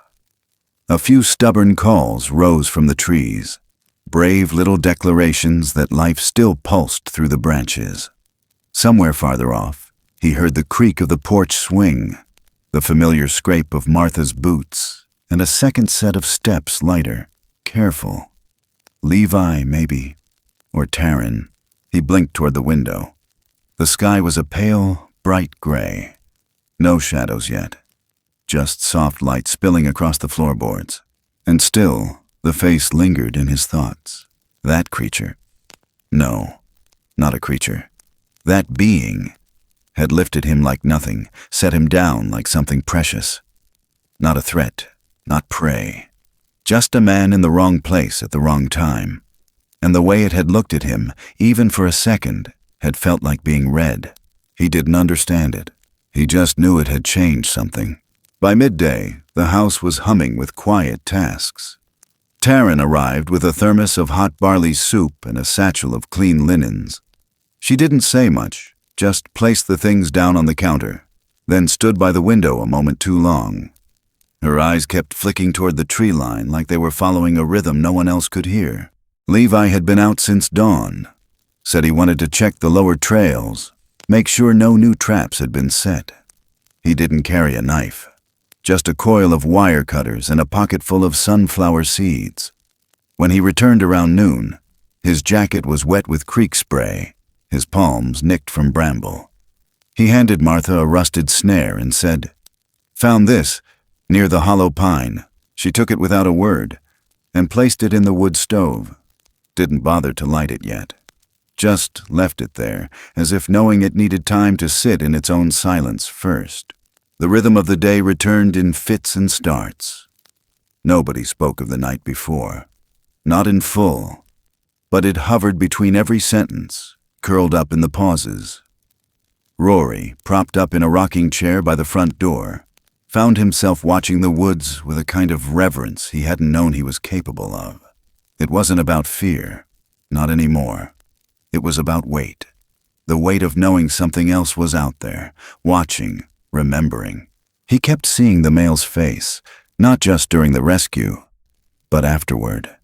A few stubborn calls rose from the trees, brave little declarations that life still pulsed through the branches. Somewhere farther off, he heard the creak of the porch swing, the familiar scrape of Martha's boots, and a second set of steps lighter, careful. Levi, maybe, or Taryn. He blinked toward the window. The sky was a pale, bright gray. No shadows yet, just soft light spilling across the floorboards. And still, the face lingered in his thoughts. That creature. No, not a creature. That being had lifted him like nothing, set him down like something precious. Not a threat, not prey. Just a man in the wrong place at the wrong time. And the way it had looked at him, even for a second, had felt like being read. He didn't understand it. He just knew it had changed something. By midday, the house was humming with quiet tasks. Taryn arrived with a thermos of hot barley soup and a satchel of clean linens. She didn't say much, just placed the things down on the counter, then stood by the window a moment too long. Her eyes kept flicking toward the tree line like they were following a rhythm no one else could hear. Levi had been out since dawn, said he wanted to check the lower trails, make sure no new traps had been set. He didn't carry a knife, just a coil of wire cutters and a pocket full of sunflower seeds. When he returned around noon, his jacket was wet with creek spray, his palms nicked from bramble. He handed Martha a rusted snare and said, "Found this, near the hollow pine." She took it without a word and placed it in the wood stove. Didn't bother to light it yet. just left it there, as if knowing it needed time to sit in its own silence first. The rhythm of the day returned in fits and starts. Nobody spoke of the night before, not in full, but it hovered between every sentence, curled up in the pauses. Rory, propped up in a rocking chair by the front door, found himself watching the woods with a kind of reverence he hadn't known he was capable of. It wasn't about fear, not anymore. It was about weight. The weight of knowing something else was out there, watching, remembering. He kept seeing the male's face, not just during the rescue, but afterward.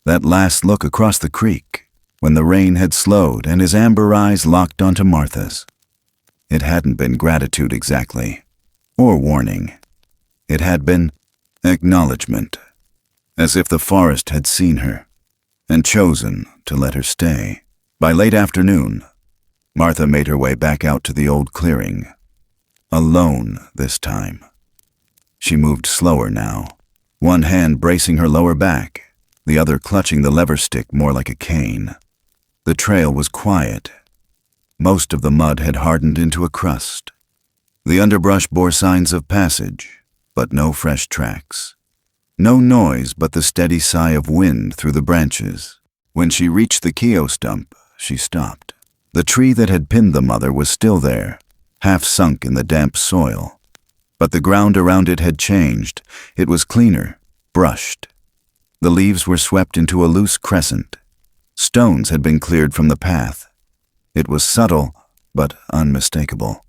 That last look across the creek, when the rain had slowed and his amber eyes locked onto Martha's. It hadn't been gratitude exactly, or warning. It had been acknowledgement, as if the forest had seen her and chosen to let her stay. By late afternoon, Martha made her way back out to the old clearing, alone this time. She moved slower now, one hand bracing her lower back, the other clutching the lever stick more like a cane. The trail was quiet. Most of the mud had hardened into a crust. The underbrush bore signs of passage, but no fresh tracks. No noise but the steady sigh of wind through the branches. When she reached the Keo stump, she stopped. The tree that had pinned the mother was still there, half sunk in the damp soil. But the ground around it had changed. It was cleaner, brushed. The leaves were swept into a loose crescent. Stones had been cleared from the path. It was subtle, but unmistakable.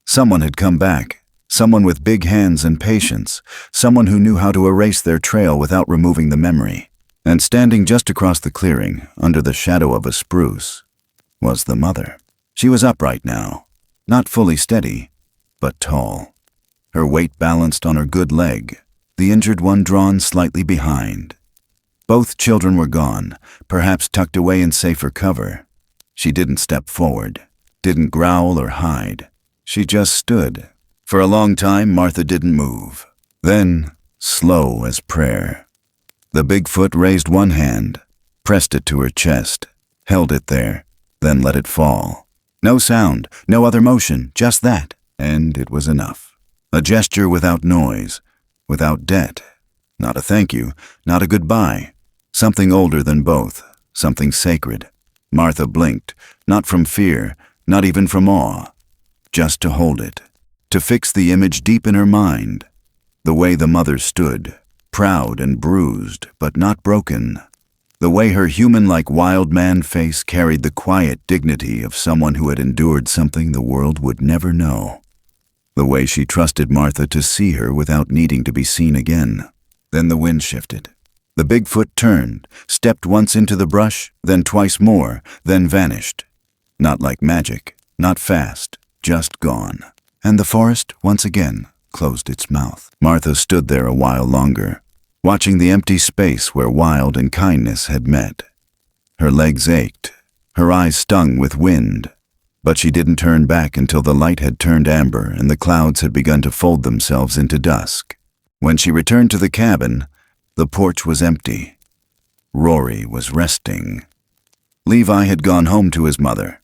Someone had come back, someone with big hands and patience, someone who knew how to erase their trail without removing the memory. And standing just across the clearing, under the shadow of a spruce, was the mother. She was upright now, not fully steady, but tall. Her weight balanced on her good leg, the injured one drawn slightly behind. Both children were gone, perhaps tucked away in safer cover. She didn't step forward, didn't growl or hide. She just stood. For a long time, Martha didn't move. Then, slow as prayer, the Bigfoot raised one hand, pressed it to her chest, held it there, then let it fall. No sound, no other motion, just that, and it was enough. A gesture without noise, without debt. Not a thank you, not a goodbye. Something older than both, something sacred. Martha blinked, not from fear, not even from awe. Just to hold it, to fix the image deep in her mind. The way the mother stood, proud and bruised, but not broken. The way her human-like wild man face carried the quiet dignity of someone who had endured something the world would never know. The way she trusted Martha to see her without needing to be seen again. Then the wind shifted. The Bigfoot turned, stepped once into the brush, then twice more, then vanished. Not like magic, not fast, just gone. And the forest, once again, closed its mouth. Martha stood there a while longer, watching the empty space where wild and kindness had met. Her legs ached, her eyes stung with wind, but she didn't turn back until the light had turned amber and the clouds had begun to fold themselves into dusk. When she returned to the cabin, the porch was empty. Rory was resting. Levi had gone home to his mother.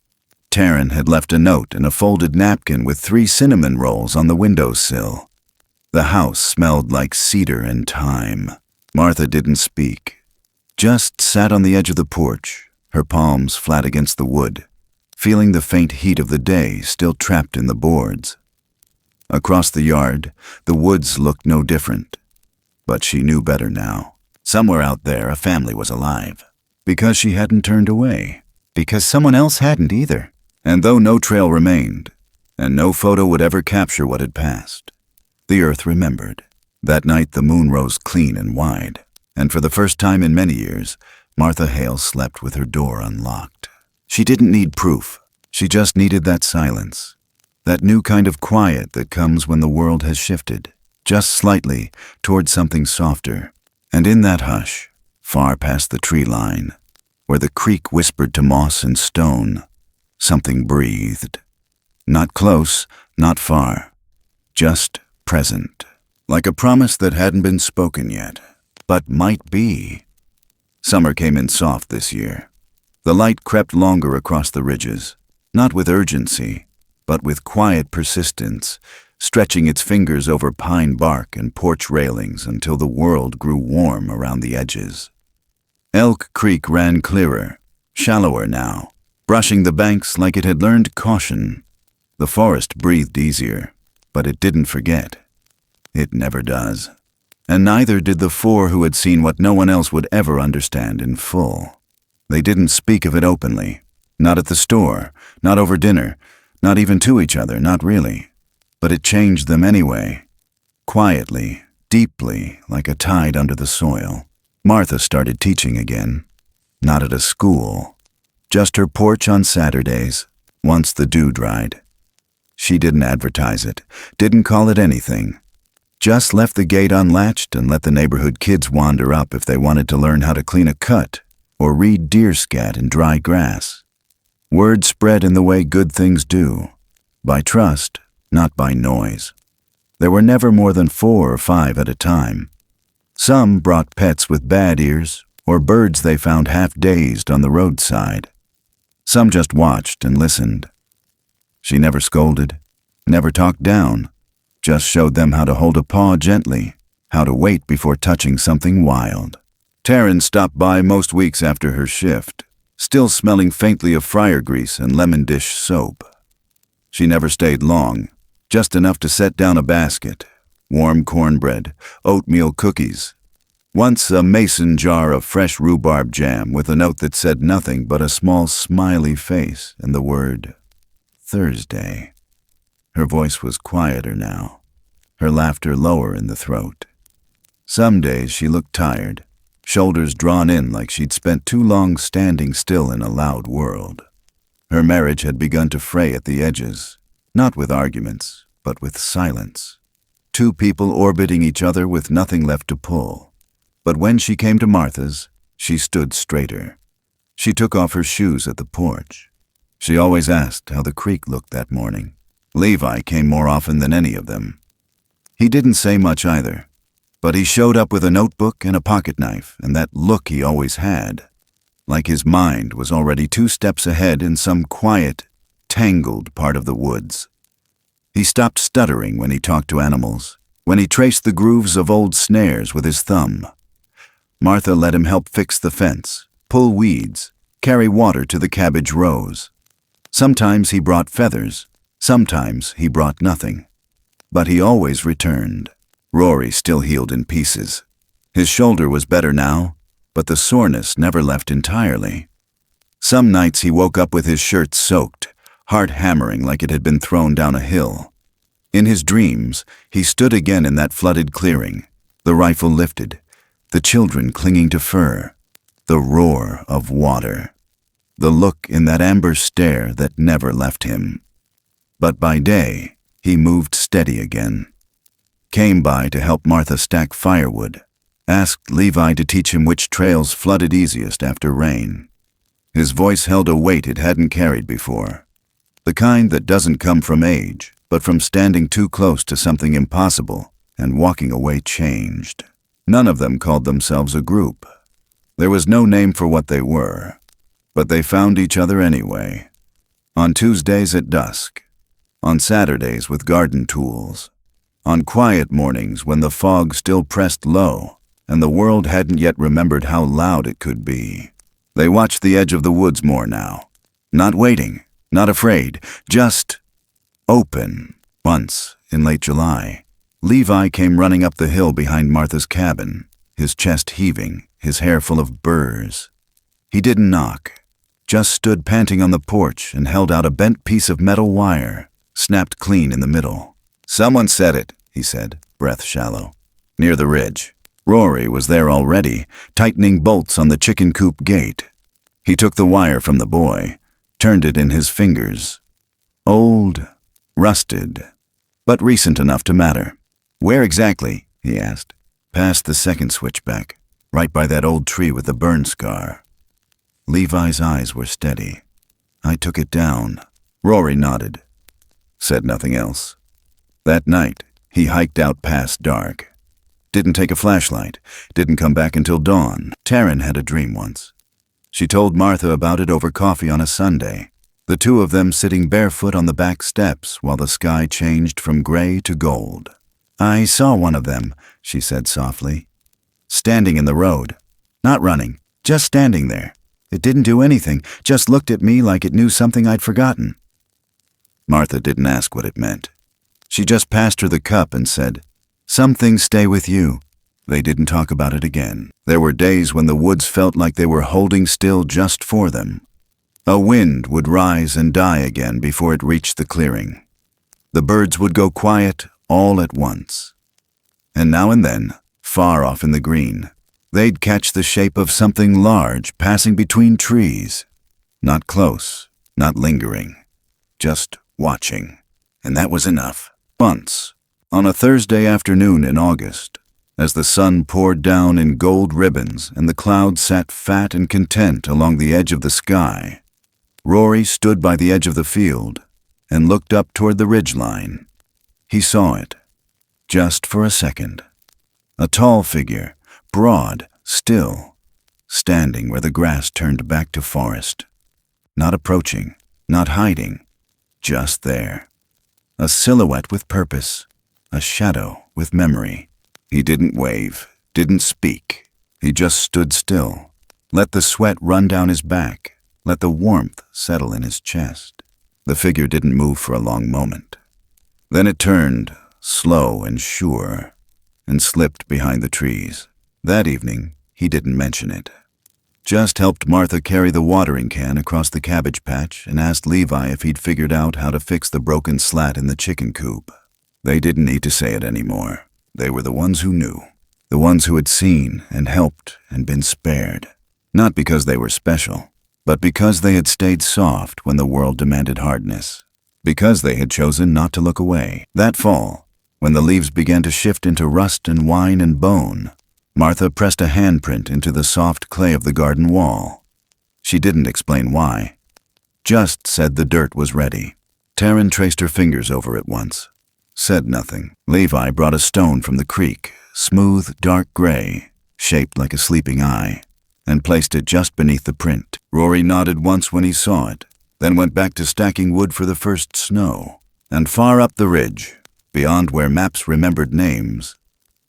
Taryn had left a note and a folded napkin with 3 cinnamon rolls on the windowsill. The house smelled like cedar and thyme. Martha didn't speak, just sat on the edge of the porch, her palms flat against the wood, feeling the faint heat of the day still trapped in the boards. Across the yard, the woods looked no different. But she knew better now. Somewhere out there, a family was alive. Because she hadn't turned away. Because someone else hadn't either. And though no trail remained, and no photo would ever capture what had passed, the earth remembered. That night the moon rose clean and wide, and for the first time in many years, Martha Hale slept with her door unlocked. She didn't need proof. She just needed that silence. That new kind of quiet that comes when the world has shifted, just slightly, towards something softer. And in that hush, far past the tree line, where the creek whispered to moss and stone, something breathed. Not close, not far, just present. Like a promise that hadn't been spoken yet, but might be. Summer came in soft this year. The light crept longer across the ridges, not with urgency, but with quiet persistence, stretching its fingers over pine bark and porch railings until the world grew warm around the edges. Elk Creek ran clearer, shallower now, brushing the banks like it had learned caution. The forest breathed easier, but it didn't forget. It never does. And neither did the four who had seen what no one else would ever understand in full. They didn't speak of it openly, not at the store, not over dinner, not even to each other, not really. But it changed them anyway. Quietly, deeply, like a tide under the soil. Martha started teaching again. Not at a school. Just her porch on Saturdays, once the dew dried. She didn't advertise it, didn't call it anything. Just left the gate unlatched and let the neighborhood kids wander up if they wanted to learn how to clean a cut or read deer scat in dry grass. Word spread in the way good things do, by trust, not by noise. There were never more than 4 or 5 at a time. Some brought pets with bad ears or birds they found half-dazed on the roadside. Some just watched and listened. She never scolded, never talked down, just showed them how to hold a paw gently, how to wait before touching something wild. Taryn stopped by most weeks after her shift, still smelling faintly of fryer grease and lemon dish soap. She never stayed long, just enough to set down a basket, warm cornbread, oatmeal cookies, once a mason jar of fresh rhubarb jam with a note that said nothing but a small smiley face and the word Thursday. Her voice was quieter now, her laughter lower in the throat. Some days she looked tired, shoulders drawn in like she'd spent too long standing still in a loud world. Her marriage had begun to fray at the edges, not with arguments, but with silence. 2 people orbiting each other with nothing left to pull. But when she came to Martha's, she stood straighter. She took off her shoes at the porch. She always asked how the creek looked that morning. Levi came more often than any of them. He didn't say much either, but he showed up with a notebook and a pocket knife and that look he always had, like his mind was already 2 steps ahead in some quiet, tangled part of the woods. He stopped stuttering when he talked to animals, when he traced the grooves of old snares with his thumb. Martha let him help fix the fence, pull weeds, carry water to the cabbage rows. Sometimes he brought feathers, sometimes he brought nothing. But he always returned. Rory still healed in pieces. His shoulder was better now, but the soreness never left entirely. Some nights he woke up with his shirt soaked, heart hammering like it had been thrown down a hill. In his dreams, he stood again in that flooded clearing, the rifle lifted, the children clinging to fur, the roar of water, the look in that amber stare that never left him. But by day, he moved steady again. Came by to help Martha stack firewood, asked Levi to teach him which trails flooded easiest after rain. His voice held a weight it hadn't carried before, the kind that doesn't come from age, but from standing too close to something impossible and walking away changed. None of them called themselves a group. There was no name for what they were, but they found each other anyway. On Tuesdays at dusk, on Saturdays with garden tools, on quiet mornings when the fog still pressed low and the world hadn't yet remembered how loud it could be. They watched the edge of the woods more now, not waiting, not afraid, just open. Once, in late July, Levi came running up the hill behind Martha's cabin, his chest heaving, his hair full of burrs. He didn't knock, just stood panting on the porch and held out a bent piece of metal wire, snapped clean in the middle. "Someone set it," he said, breath shallow. "Near the ridge." Rory was there already, tightening bolts on the chicken coop gate. He took the wire from the boy, turned it in his fingers. Old, rusted, but recent enough to matter. "Where exactly?" he asked. "Past the second switchback, right by that old tree with the burn scar." Levi's eyes were steady. "I took it down." Rory nodded, said nothing else. That night, he hiked out past dark. Didn't take a flashlight, didn't come back until dawn. Taryn had a dream once. She told Martha about it over coffee on a Sunday, the two of them sitting barefoot on the back steps while the sky changed from gray to gold. "I saw one of them," she said softly. "Standing in the road. Not running, just standing there. It didn't do anything, just looked at me like it knew something I'd forgotten." Martha didn't ask what it meant. She just passed her the cup and said, "Some things stay with you." They didn't talk about it again. There were days when the woods felt like they were holding still just for them. A wind would rise and die again before it reached the clearing. The birds would go quiet all at once. And now and then, far off in the green, they'd catch the shape of something large passing between trees. Not close, not lingering, just watching. And that was enough. Once, on a Thursday afternoon in August, as the sun poured down in gold ribbons and the clouds sat fat and content along the edge of the sky, Rory stood by the edge of the field and looked up toward the ridgeline. He saw it, just for a second. A tall figure, broad, still, standing where the grass turned back to forest. Not approaching, not hiding, just there. A silhouette with purpose, a shadow with memory. He didn't wave, didn't speak. He just stood still, let the sweat run down his back, let the warmth settle in his chest. The figure didn't move for a long moment. Then it turned, slow and sure, and slipped behind the trees. That evening, he didn't mention it. Just helped Martha carry the watering can across the cabbage patch and asked Levi if he'd figured out how to fix the broken slat in the chicken coop. They didn't need to say it anymore. They were the ones who knew, the ones who had seen and helped and been spared. Not because they were special, but because they had stayed soft when the world demanded hardness. Because they had chosen not to look away. That fall, when the leaves began to shift into rust and wine and bone, Martha pressed a handprint into the soft clay of the garden wall. She didn't explain why, just said the dirt was ready. Taryn traced her fingers over it once, said nothing. Levi brought a stone from the creek, smooth, dark gray, shaped like a sleeping eye, and placed it just beneath the print. Rory nodded once when he saw it, then went back to stacking wood for the first snow. And far up the ridge, beyond where maps remembered names,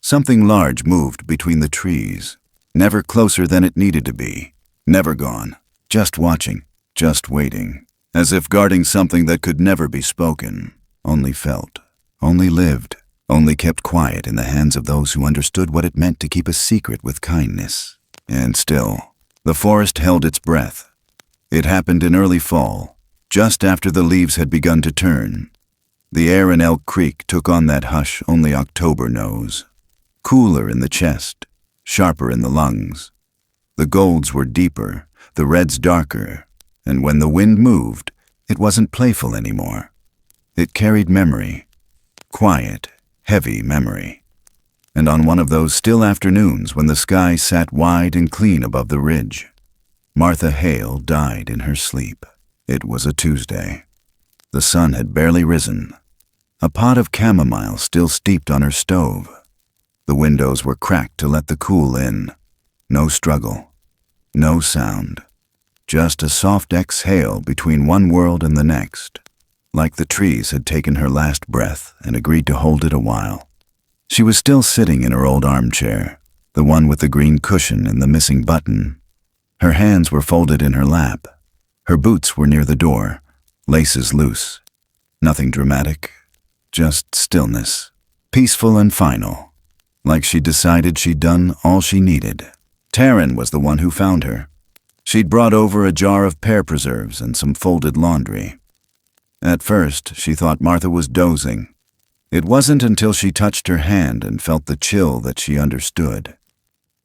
something large moved between the trees, never closer than it needed to be, never gone, just watching, just waiting, as if guarding something that could never be spoken, only felt, only lived, only kept quiet in the hands of those who understood what it meant to keep a secret with kindness. And still, the forest held its breath. It happened in early fall, just after the leaves had begun to turn. The air in Elk Creek took on that hush only October knows. Cooler in the chest, sharper in the lungs. The golds were deeper, the reds darker, and when the wind moved, it wasn't playful anymore. It carried memory, quiet, heavy memory. And on one of those still afternoons when the sky sat wide and clean above the ridge, Martha Hale died in her sleep. It was a Tuesday. The sun had barely risen. A pot of chamomile still steeped on her stove. The windows were cracked to let the cool in. No struggle, no sound. Just a soft exhale between one world and the next, like the trees had taken her last breath and agreed to hold it a while. She was still sitting in her old armchair, the one with the green cushion and the missing button. Her hands were folded in her lap. Her boots were near the door, laces loose. Nothing dramatic, just stillness, peaceful and final, like she'd decided she'd done all she needed. Taryn was the one who found her. She'd brought over a jar of pear preserves and some folded laundry. At first, she thought Martha was dozing. It wasn't until she touched her hand and felt the chill that she understood.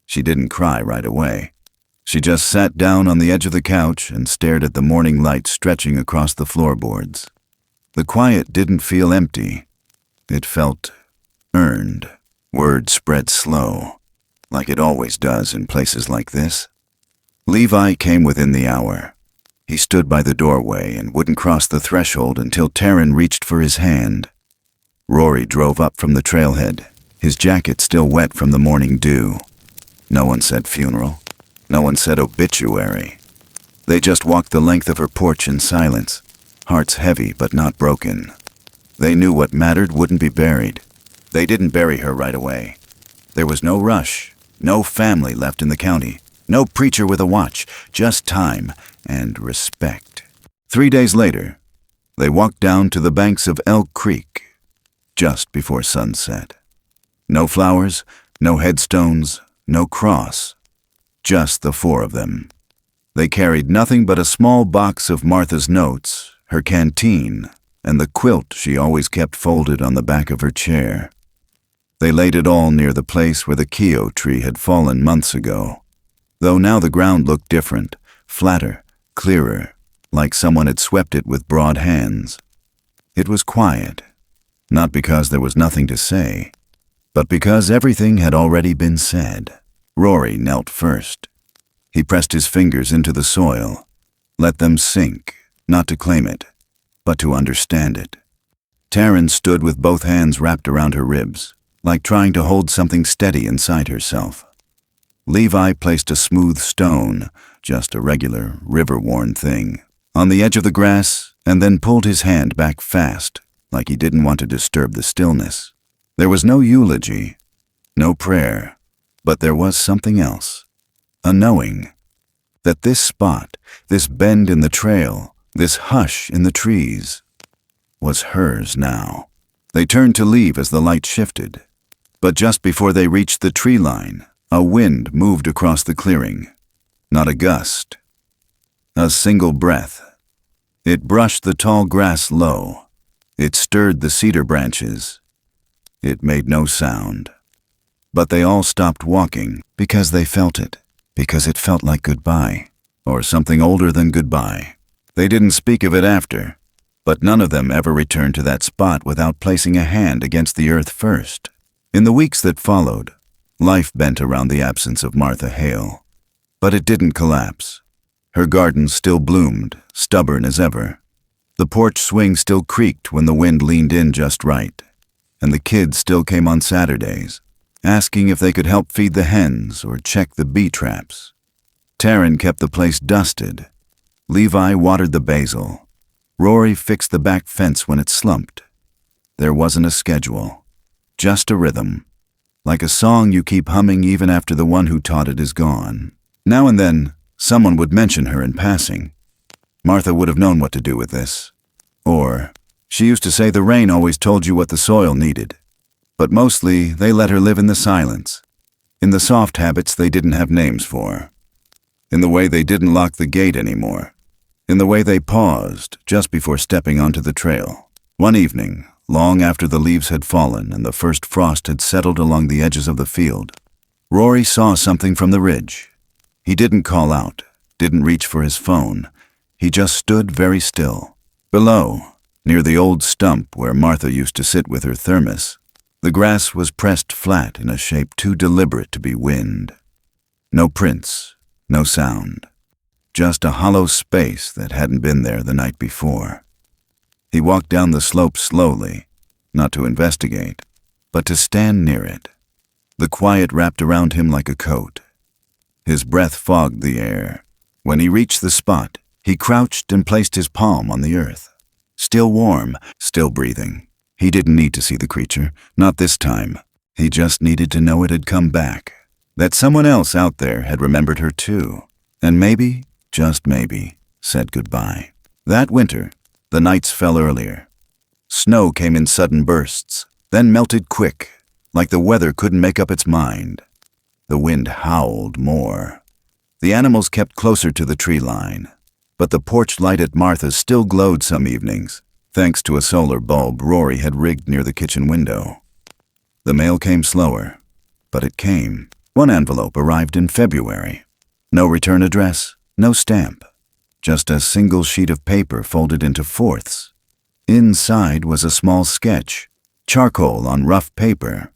She didn't cry right away. She just sat down on the edge of the couch and stared at the morning light stretching across the floorboards. The quiet didn't feel empty. It felt earned. Word spread slow, like it always does in places like this. Levi came within the hour. He stood by the doorway and wouldn't cross the threshold until Taryn reached for his hand. Rory drove up from the trailhead, his jacket still wet from the morning dew. No one said funeral. No one said obituary. They just walked the length of her porch in silence, hearts heavy but not broken. They knew what mattered wouldn't be buried. They didn't bury her right away. There was no rush, no family left in the county, no preacher with a watch, just time and respect. 3 days later, they walked down to the banks of Elk Creek, just before sunset. No flowers, no headstones, no cross, just the four of them. They carried nothing but a small box of Martha's notes, her canteen, and the quilt she always kept folded on the back of her chair. They laid it all near the place where the Keo tree had fallen months ago, though now the ground looked different, flatter, clearer, like someone had swept it with broad hands. It was quiet, not because there was nothing to say, but because everything had already been said. Rory knelt first. He pressed his fingers into the soil, let them sink, not to claim it, but to understand it. Taryn stood with both hands wrapped around her ribs, like trying to hold something steady inside herself. Levi placed a smooth stone, just a regular, river-worn thing, on the edge of the grass and then pulled his hand back fast, like he didn't want to disturb the stillness. There was no eulogy, no prayer, but there was something else. A knowing that this spot, this bend in the trail, this hush in the trees, was hers now. They turned to leave as the light shifted, but just before they reached the tree line, a wind moved across the clearing. Not a gust, a single breath. It brushed the tall grass low. It stirred the cedar branches. It made no sound. But they all stopped walking because they felt it, because it felt like goodbye, or something older than goodbye. They didn't speak of it after, but none of them ever returned to that spot without placing a hand against the earth first. In the weeks that followed, life bent around the absence of Martha Hale. But it didn't collapse. Her garden still bloomed, stubborn as ever. The porch swing still creaked when the wind leaned in just right, and the kids still came on Saturdays, asking if they could help feed the hens or check the bee traps. Taryn kept the place dusted. Levi watered the basil. Rory fixed the back fence when it slumped. There wasn't a schedule, just a rhythm, like a song you keep humming even after the one who taught it is gone. Now and then, someone would mention her in passing. Martha would have known what to do with this. Or, she used to say the rain always told you what the soil needed. But mostly, they let her live in the silence, in the soft habits they didn't have names for, in the way they didn't lock the gate anymore, in the way they paused just before stepping onto the trail. One evening, long after the leaves had fallen and the first frost had settled along the edges of the field, Rory saw something from the ridge. He didn't call out, didn't reach for his phone. He just stood very still. Below, near the old stump where Martha used to sit with her thermos, the grass was pressed flat in a shape too deliberate to be wind. No prints, no sound. Just a hollow space that hadn't been there the night before. He walked down the slope slowly, not to investigate, but to stand near it. The quiet wrapped around him like a coat. His breath fogged the air. When he reached the spot, he crouched and placed his palm on the earth. Still warm, still breathing. He didn't need to see the creature, not this time. He just needed to know it had come back, that someone else out there had remembered her too, and maybe, just maybe, said goodbye. That winter, the nights fell earlier. Snow came in sudden bursts, then melted quick, like the weather couldn't make up its mind. The wind howled more. The animals kept closer to the tree line, but the porch light at Martha's still glowed some evenings, thanks to a solar bulb Rory had rigged near the kitchen window. The mail came slower, but it came. One envelope arrived in February. No return address, no stamp, just a single sheet of paper folded into fourths. Inside was a small sketch, charcoal on rough paper.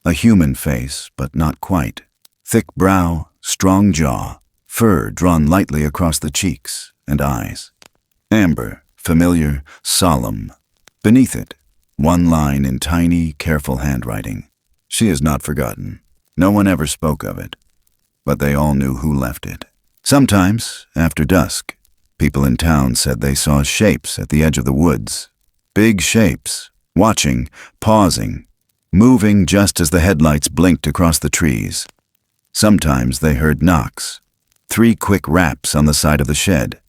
A human face, but not quite. Thick brow, strong jaw, fur drawn lightly across the cheeks and eyes. Amber, familiar, solemn. Beneath it, one line in tiny, careful handwriting. She is not forgotten. No one ever spoke of it, but they all knew who left it. Sometimes, after dusk, people in town said they saw shapes at the edge of the woods. Big shapes, watching, pausing, moving just as the headlights blinked across the trees. Sometimes they heard knocks, 3 quick raps on the side of the shed.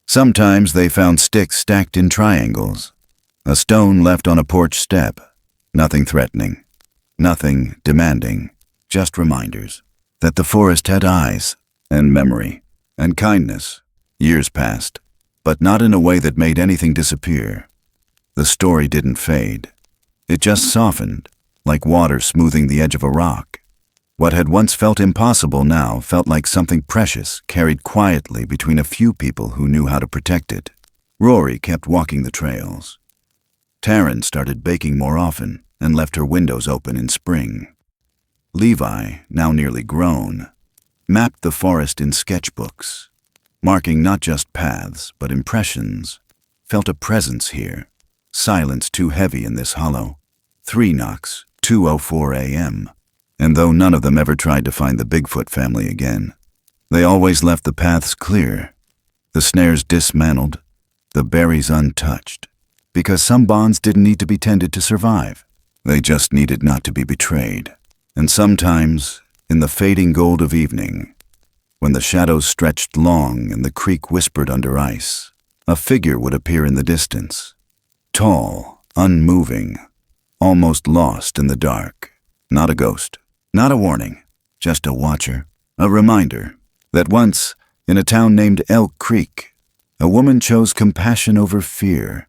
Sometimes they found sticks stacked in triangles, a stone left on a porch step. Nothing threatening, nothing demanding, just reminders that the forest had eyes and memory and kindness. Years passed, but not in a way that made anything disappear. The story didn't fade. It just softened, like water smoothing the edge of a rock. What had once felt impossible now felt like something precious carried quietly between a few people who knew how to protect it. Rory kept walking the trails. Taryn started baking more often and left her windows open in spring. Levi, now nearly grown, mapped the forest in sketchbooks, marking not just paths but impressions, felt a presence here, silence too heavy in this hollow. 3 knocks, 2:04 a.m., and though none of them ever tried to find the Bigfoot family again, they always left the paths clear, the snares dismantled, the berries untouched, because some bonds didn't need to be tended to survive. They just needed not to be betrayed. And sometimes, in the fading gold of evening, when the shadows stretched long and the creek whispered under ice, a figure would appear in the distance, tall, unmoving, almost lost in the dark. Not a ghost, not a warning, just a watcher, a reminder that once, in a town named Elk Creek, a woman chose compassion over fear.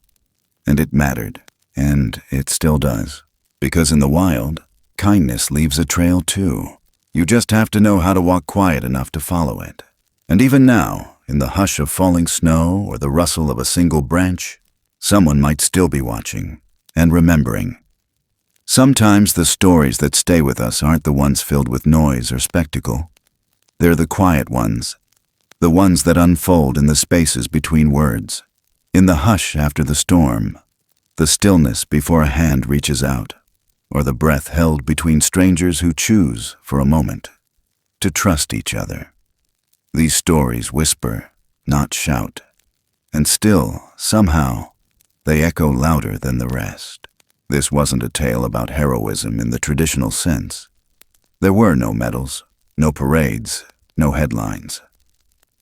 And it mattered, and it still does. Because in the wild, kindness leaves a trail too. You just have to know how to walk quiet enough to follow it. And even now, in the hush of falling snow or the rustle of a single branch, someone might still be watching and remembering. Sometimes the stories that stay with us aren't the ones filled with noise or spectacle. They're the quiet ones, the ones that unfold in the spaces between words, in the hush after the storm, the stillness before a hand reaches out, or the breath held between strangers who choose, for a moment, to trust each other. These stories whisper, not shout, and still, somehow, they echo louder than the rest. This wasn't a tale about heroism in the traditional sense. There were no medals, no parades, no headlines.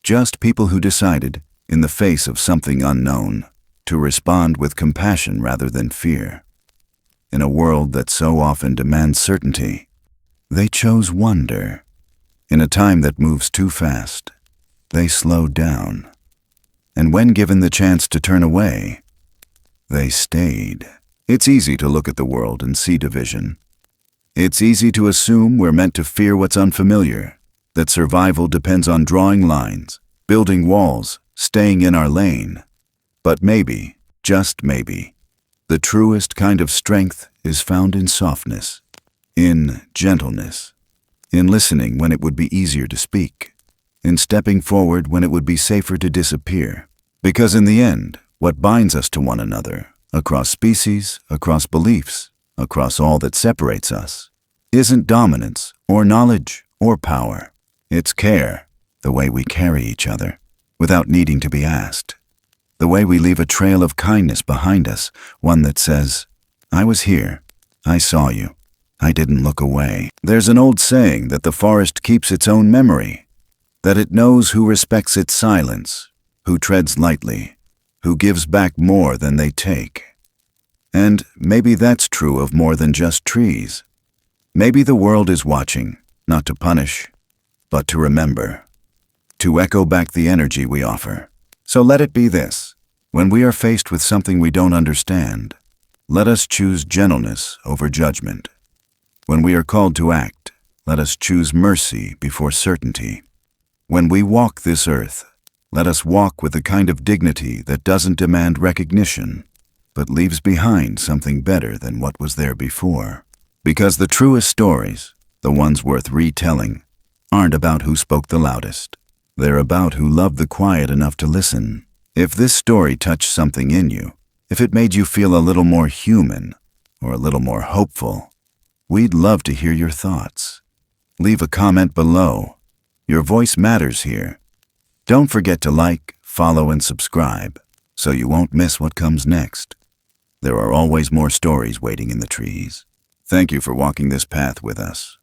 Just people who decided, in the face of something unknown, to respond with compassion rather than fear. In a world that so often demands certainty, they chose wonder. In a time that moves too fast, they slowed down. And when given the chance to turn away, they stayed. It's easy to look at the world and see division. It's easy to assume we're meant to fear what's unfamiliar, that survival depends on drawing lines, building walls, staying in our lane. But maybe, just maybe, the truest kind of strength is found in softness, in gentleness, in listening when it would be easier to speak, in stepping forward when it would be safer to disappear. Because in the end, what binds us to one another, across species, across beliefs, across all that separates us, isn't dominance or knowledge or power. It's care, the way we carry each other, without needing to be asked. The way we leave a trail of kindness behind us, one that says, I was here, I saw you, I didn't look away. There's an old saying that the forest keeps its own memory, that it knows who respects its silence, who treads lightly, who gives back more than they take. And maybe that's true of more than just trees. Maybe the world is watching, not to punish, but to remember, to echo back the energy we offer. So let it be this: when we are faced with something we don't understand, let us choose gentleness over judgment. When we are called to act, let us choose mercy before certainty. When we walk this earth, let us walk with the kind of dignity that doesn't demand recognition, but leaves behind something better than what was there before. Because the truest stories, the ones worth retelling, aren't about who spoke the loudest. They're about who loved the quiet enough to listen. If this story touched something in you, if it made you feel a little more human or a little more hopeful, we'd love to hear your thoughts. Leave a comment below. Your voice matters here, Don't forget to like, follow, and subscribe so you won't miss what comes next. There are always more stories waiting in the trees. Thank you for walking this path with us.